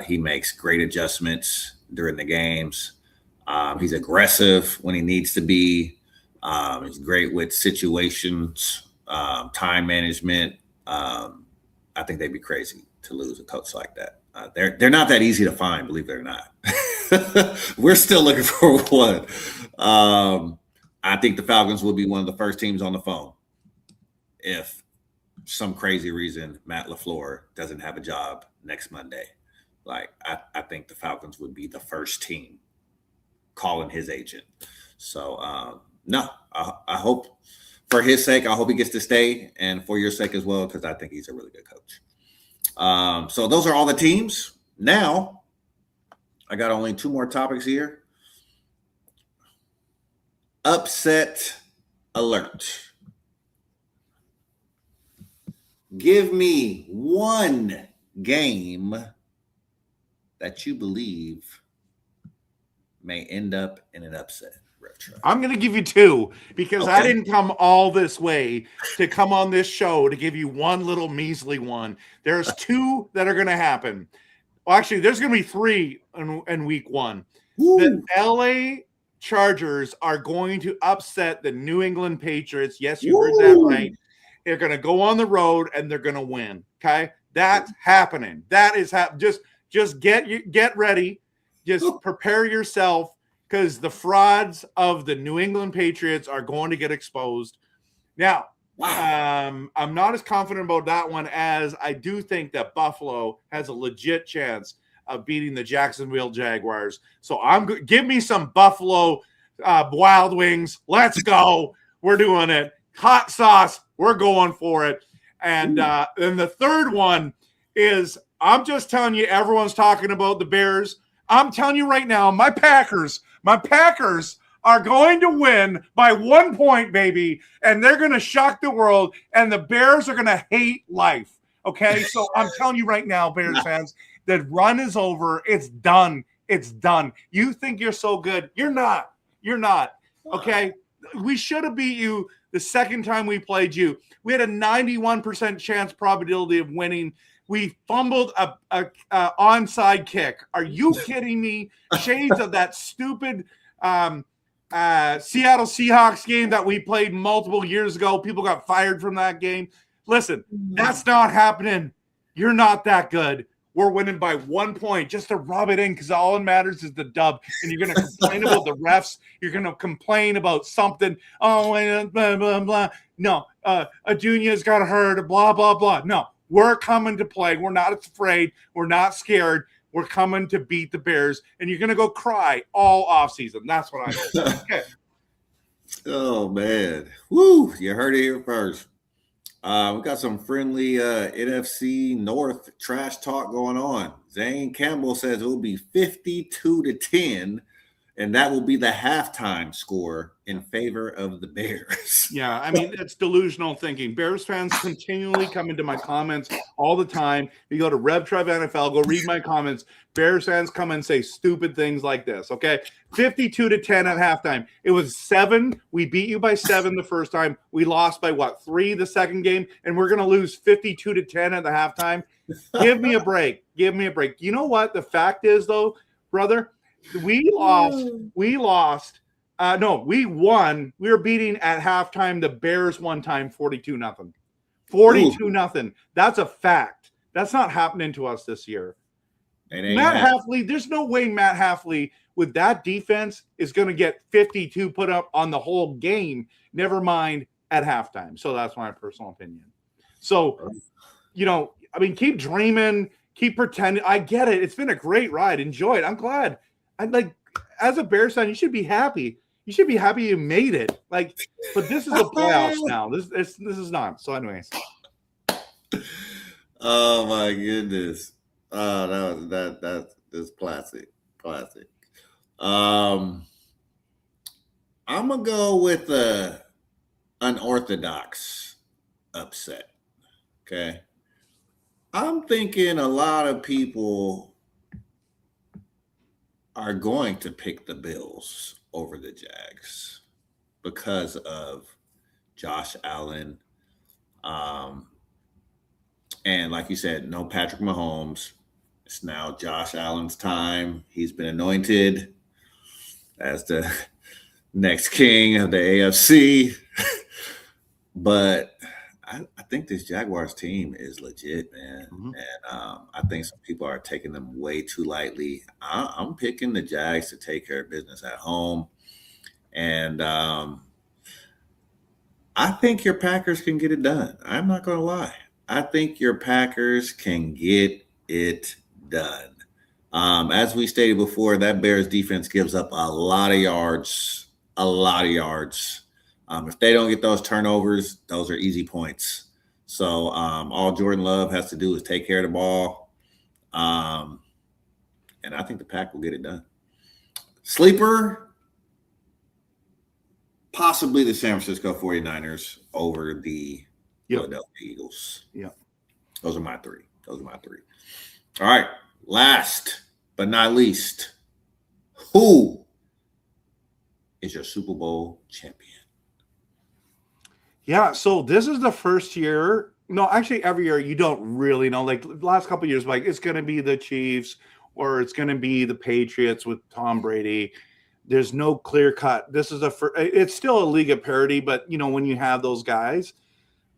He makes great adjustments during the games. He's aggressive when he needs to be. He's great with situations, time management. I think they'd be crazy to lose a coach like that. They're not that easy to find, believe it or not. We're still looking for one. I think the Falcons will be one of the first teams on the phone if some crazy reason Matt LaFleur doesn't have a job next Monday. Like I think the Falcons would be the first team calling his agent. So no, I hope for his sake, I hope he gets to stay, and for your sake as well, because I think he's a really good coach. So those are all the teams. Now, I got only 2 more topics here. Upset alert. Give me one game that you believe may end up in an upset. I'm going to give you 2 because okay. I didn't come all this way to come on this show to give you one little measly one. There's 2 that are going to happen. Well, actually, there's going to be 3 in week 1. Woo. The LA Chargers are going to upset the New England Patriots. Yes, you heard that right. They're going to go on the road and they're going to win. Okay, that's happening. That is just get ready. Just prepare yourself because the frauds of the New England Patriots are going to get exposed. Now, I'm not as confident about that one as I do think that Buffalo has a legit chance of beating the Jacksonville Jaguars. So give me some Buffalo Wild Wings. Let's go. We're doing it. Hot sauce. We're going for it. And then the third one is, I'm just telling you, everyone's talking about the Bears. I'm telling you right now, my Packers are going to win by 1 point, baby, and they're going to shock the world, and the Bears are going to hate life, okay? So I'm telling you right now, Bears fans, the run is over. It's done. It's done. You think you're so good. You're not. You're not, okay? We should have beat you the second time we played you. We had a 91% chance probability of winning. We fumbled a onside kick. Are you kidding me? Shades of that stupid Seattle Seahawks game that we played multiple years ago. People got fired from that game. Listen, that's not happening. You're not that good. We're winning by 1 point just to rub it in because all that matters is the dub. And you're going to complain about the refs. You're going to complain about something. Oh, blah, blah, blah. No, Aduna's got hurt, blah, blah, blah. No, we're coming to play. We're not afraid. We're not scared. We're coming to beat the Bears. And you're going to go cry all offseason. That's what I think. Okay. Oh, man. Woo. You heard it here first. We got some friendly NFC North trash talk going on. Zane Campbell says it will be 52-10, and that will be the halftime score in favor of the Bears. Yeah, I mean, it's delusional thinking. Bears fans continually come into my comments all the time. You go to REVTREVNFL, go read my comments. Bears fans come and say stupid things like this, okay? 52-10 at halftime. It was 7. We beat you by 7 the first time. We lost by, 3 the second game, and we're going to lose 52-10 at the halftime? Give me a break. Give me a break. You know what? The fact is, though, brother, we lost. No, we won. We were beating at halftime. The Bears one time 42-0. 42-0. That's a fact. That's not happening to us this year. Matt Halfley, there's no way Matt Halfley with that defense is going to get 52 put up on the whole game, never mind at halftime. So that's my personal opinion. So, I mean, keep dreaming, keep pretending. I get it. It's been a great ride. Enjoy it. I'm glad. As a Bears fan, you should be happy. You should be happy you made it. But this is the playoffs now. This is not. So, anyways. Oh my goodness. That's classic. I'm gonna go with a unorthodox upset. Okay. I'm thinking a lot of people are going to pick the Bills over the Jags because of Josh Allen. And like you said, no Patrick Mahomes. It's now Josh Allen's time. He's been anointed as the next king of the AFC. But I think this Jaguars team is legit, man. Mm-hmm. And I think some people are taking them way too lightly. I'm picking the Jags to take care of business at home. And I think your Packers can get it done. I'm not going to lie. I think your Packers can get it done. As we stated before, that Bears defense gives up a lot of yards. If they don't get those turnovers, those are easy points. So all Jordan Love has to do is take care of the ball. And I think the Pack will get it done. Sleeper, possibly the San Francisco 49ers over the Philadelphia Eagles. Yeah. Those are my three. All right. Last but not least, who is your Super Bowl champion? Yeah, so this is the first year. No, actually, every year you don't really know. Like the last couple of years, it's going to be the Chiefs or it's going to be the Patriots with Tom Brady. There's no clear cut. This is it's still a league of parity, but when you have those guys,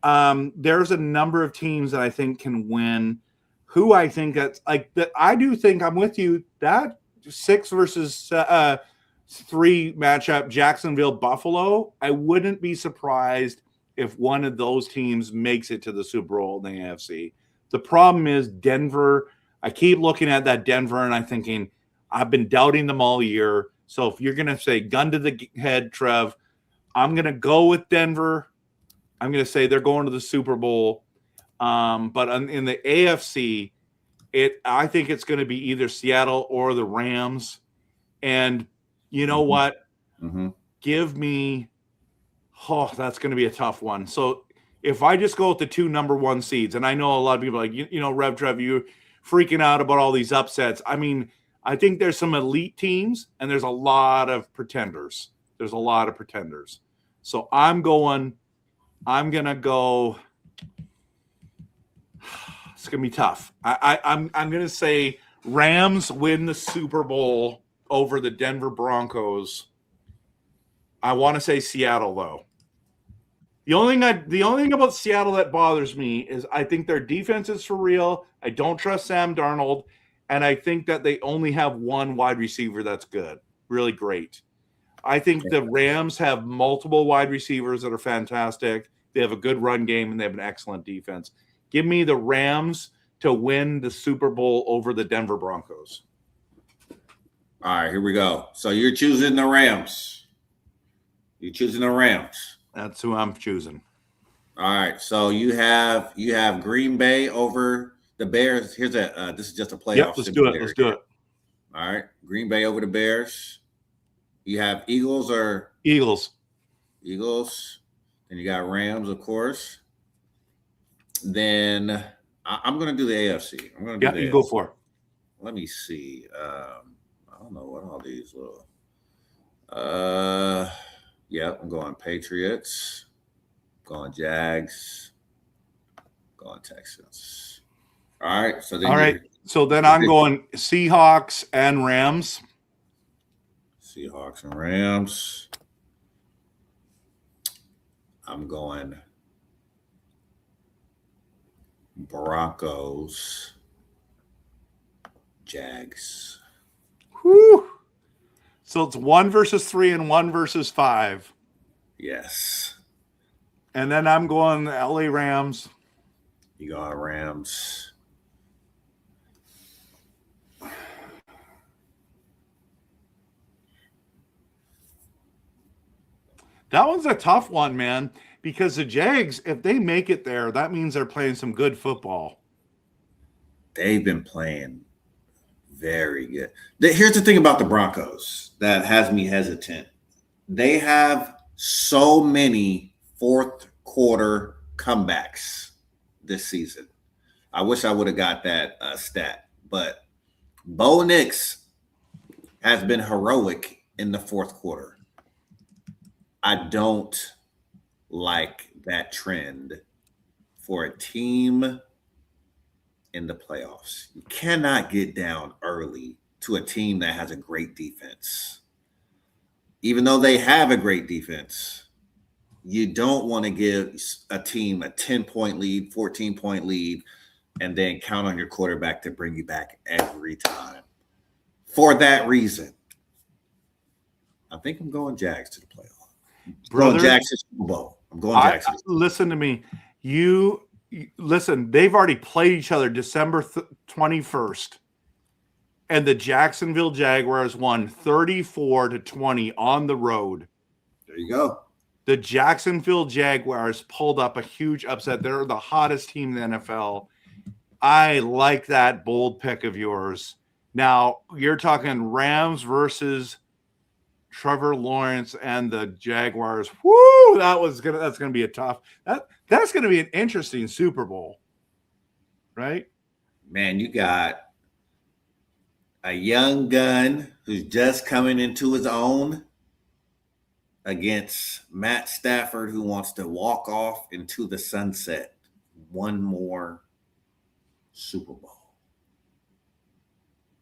there's a number of teams that I think can win. Who I think that's that. I do think I'm with you. That 6 versus 3 matchup, Jacksonville Buffalo. I wouldn't be surprised if one of those teams makes it to the Super Bowl in the AFC. The problem is Denver. I keep looking at that Denver and I'm thinking, I've been doubting them all year. So if you're going to say gun to the head, Trev, I'm going to go with Denver. I'm going to say they're going to the Super Bowl. But in the AFC, I think it's going to be either Seattle or the Rams. And you know what? Mm-hmm. Give me that's going to be a tough one. So if I just go with the 2 number 1 seeds, and I know a lot of people are like, Rev Trev, you're freaking out about all these upsets. I mean, I think there's some elite teams and there's a lot of pretenders. So I'm going to go. It's going to be tough. I'm going to say Rams win the Super Bowl over the Denver Broncos. I want to say Seattle, though. The only thing about Seattle that bothers me is I think their defense is for real. I don't trust Sam Darnold, and I think that they only have one wide receiver that's good, really great. I think the Rams have multiple wide receivers that are fantastic. They have a good run game, and they have an excellent defense. Give me the Rams to win the Super Bowl over the Denver Broncos. All right, here we go. So you're choosing the Rams. That's who I'm choosing. All right. So you have Green Bay over the Bears. Here's this is just a Yep, playoff let's do it. simulator Let's do here. it. All right. Green Bay over the Bears. You have Eagles or Eagles. Eagles. Then you got Rams, of course. Then I'm going to do the AFC. I'm going to do the You AFC. go for it. Let me see. I don't know what all these little. Yeah, I'm going Patriots. Going Jags. Going Texans. All right. So then. All right. So then I'm going Seahawks and Rams. Seahawks and Rams. I'm going Broncos, Jags. Whew. So it's 1 versus 3 and 1 versus 5. Yes. And then I'm going LA Rams. You got Rams. That one's a tough one, man, because the Jags, if they make it there, that means they're playing some good football. They've been playing very good. Here's the thing about the Broncos that has me hesitant. They have so many fourth quarter comebacks this season. I wish I would have got that stat, but Bo Nix has been heroic in the fourth quarter. I don't like that trend for a team in the playoffs. You cannot get down early to a team that has a great defense. Even though they have a great defense, you don't want to give a team a 10-point lead, 14-point lead, and then count on your quarterback to bring you back every time. For that reason, I think I'm going Jags to the playoff. Brother, going Jags to Super Bowl. I'm going Jags. Listen to me. You listen, they've already played each other December 21st. And the Jacksonville Jaguars won 34-20 on the road. There you go. The Jacksonville Jaguars pulled up a huge upset. They're the hottest team in the NFL. I like that bold pick of yours. Now, you're talking Rams versus Trevor Lawrence and the Jaguars. Woo! That's gonna be a tough. That's gonna be an interesting Super Bowl, right? Man, you got a young gun who's just coming into his own against Matt Stafford, who wants to walk off into the sunset. One more Super Bowl.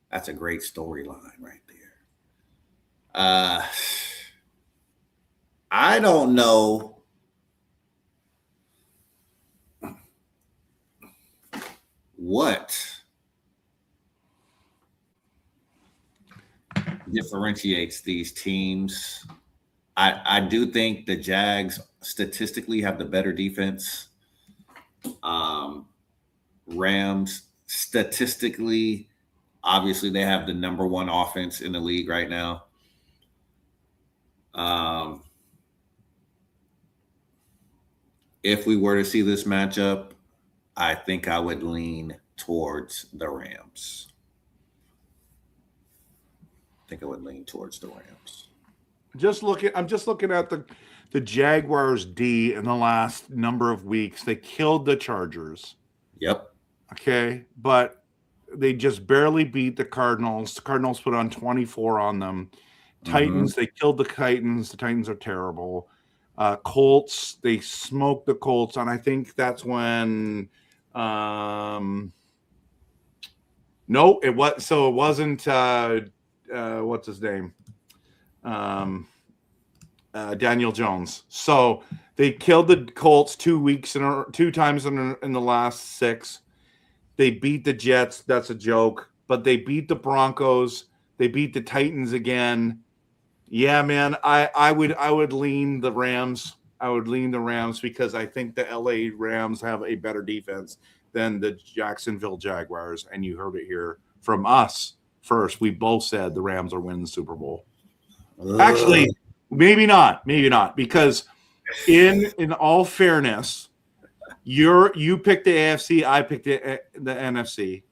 That's a great storyline right there. I don't know what differentiates these teams. I do think the Jags statistically have the better defense. Rams statistically, obviously, they have the number one offense in the league right now. If we were to see this matchup, I think I would lean towards the Rams. I'm just looking at the Jaguars D in the last number of weeks. They killed the Chargers. Yep. Okay, but they just barely beat the Cardinals. The Cardinals put on 24 on them. Titans, they killed the Titans. The Titans are terrible. Colts, they smoked the Colts, and I think that's when no, it wasn't what's his name? Daniel Jones. So they killed the Colts 2 times in the last 6. They beat the Jets. That's a joke. But they beat the Broncos. They beat the Titans again. Yeah, man. I would lean the Rams. I would lean the Rams because I think the LA Rams have a better defense than the Jacksonville Jaguars. And you heard it here from us first. We both said the Rams are winning the Super Bowl. Actually, maybe not. Because in all fairness, You picked the AFC, I picked the NFC.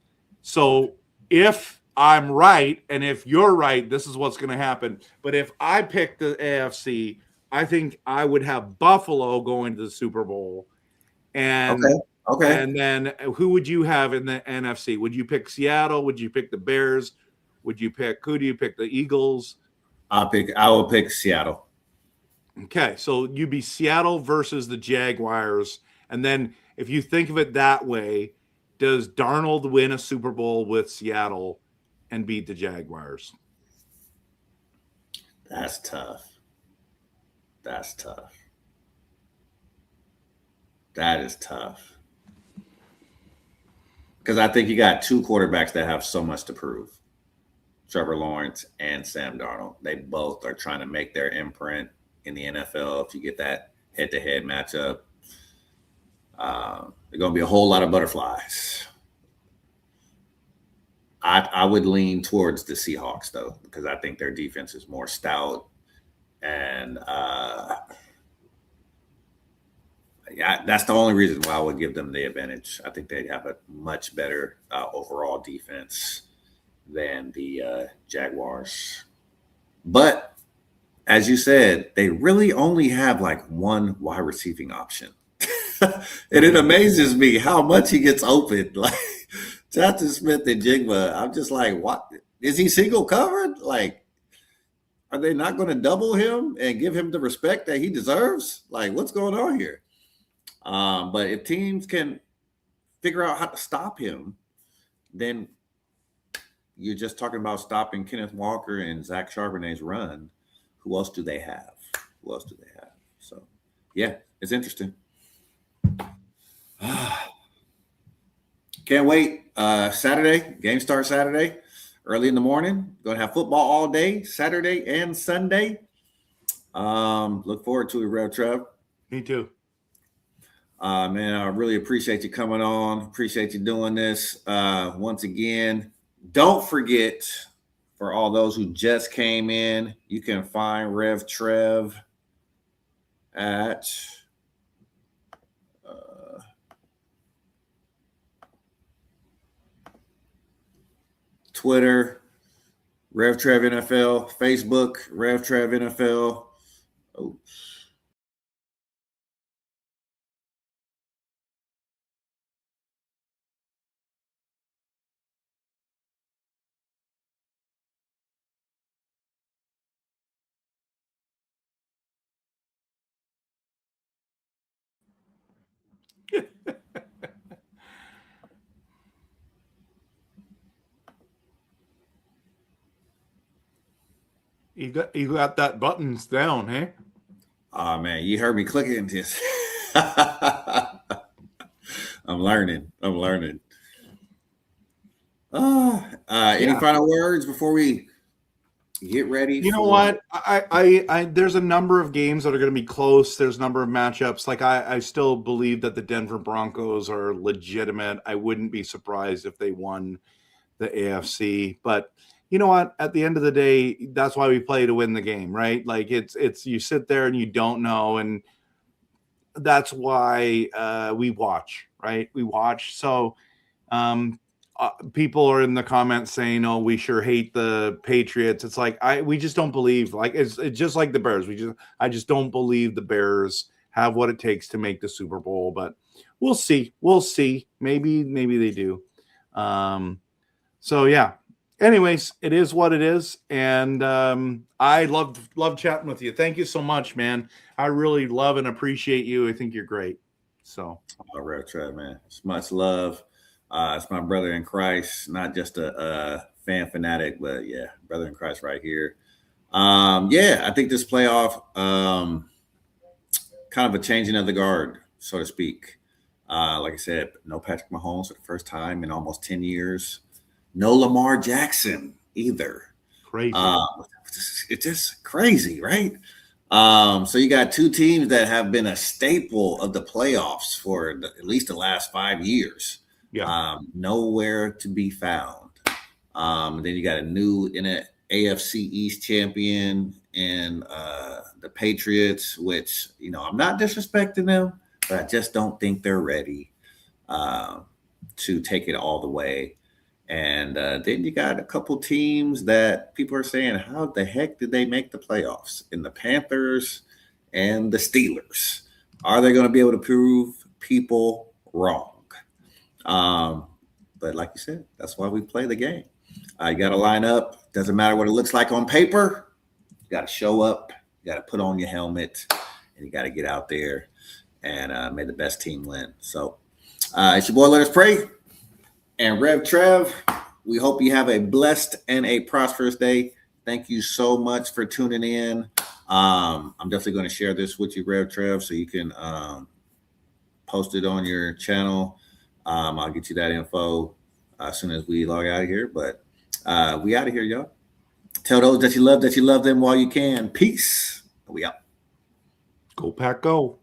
So if I'm right, and if you're right, this is what's going to happen. But if I pick the AFC, I think I would have Buffalo going to the Super Bowl. And Okay. and then who would you have in the NFC? Would you pick Seattle? Would you pick the Bears? Who do you pick? The Eagles? I will pick Seattle. Okay, so you'd be Seattle versus the Jaguars. And then if you think of it that way, does Darnold win a Super Bowl with Seattle and beat the Jaguars? That's tough. That is tough. Because I think you got two quarterbacks that have so much to prove. Trevor Lawrence and Sam Darnold. They both are trying to make their imprint in the NFL. If you get that head-to-head matchup, there's going to be a whole lot of butterflies. I would lean towards the Seahawks, though, because I think their defense is more stout. And that's the only reason why I would give them the advantage. I think they have a much better overall defense than the Jaguars. But as you said, they really only have like one wide receiving option. And it amazes me how much he gets open. Like Jackson Smith and Jigba, I'm just like, what? Is he single covered? Like, are they not going to double him and give him the respect that he deserves? Like, what's going on here? But if teams can figure out how to stop him, then you're just talking about stopping Kenneth Walker and Zach Charbonnet's run. Who else do they have? So, yeah, it's interesting. Can't wait. Saturday, game starts Saturday, early in the morning. Going to have football all day, Saturday and Sunday. Look forward to it, Rev Trev. Me too. Man, I really appreciate you coming on. Appreciate you doing this. Once again, don't forget, for all those who just came in, you can find Rev Trev at Twitter, REVTREVNFL, Facebook, REVTREVNFL. Oh. You got that buttons down, hey? Oh man, you heard me clicking this. I'm learning. Any final words before we get ready? You know what? I there's a number of games that are going to be close. There's a number of matchups. Like I still believe that the Denver Broncos are legitimate. I wouldn't be surprised if they won the AFC. But you know what? At the end of the day, that's why we play to win the game, right? Like it's you sit there and you don't know, and that's why we watch, right? We watch. So people are in the comments saying, "Oh, we sure hate the Patriots." It's like we just don't believe. Like it's just like the Bears. I just don't believe the Bears have what it takes to make the Super Bowl. But we'll see. Maybe they do. So yeah. Anyways, it is what it is, and I love chatting with you. Thank you so much, man. I really love and appreciate you. I think you're great. So, all right, Trev, man. It's much love. It's my brother in Christ, not just a fan fanatic, but yeah, brother in Christ right here. I think this playoff, kind of a changing of the guard, so to speak. Like I said, no Patrick Mahomes for the first time in almost 10 years. No Lamar Jackson either. Crazy. It's just crazy, right? So you got two teams that have been a staple of the playoffs for at least the last 5 years. Yeah. Nowhere to be found. Then you got a new AFC East champion in the Patriots, which, I'm not disrespecting them, but I just don't think they're ready to take it all the way. And then you got a couple teams that people are saying, how the heck did they make the playoffs? In the Panthers and the Steelers. Are they going to be able to prove people wrong? But like you said, that's why we play the game. You got to line up. Doesn't matter what it looks like on paper. You got to show up. You got to put on your helmet. And you got to get out there and may the best team win. So it's your boy, Let Us Pray. And Rev Trev, we hope you have a blessed and a prosperous day. Thank you so much for tuning in. I'm definitely going to share this with you, Rev Trev, so you can post it on your channel. I'll get you that info as soon as we log out of here. But we out of here, y'all. Tell those that you love them while you can. Peace. We out. Go Pack, go.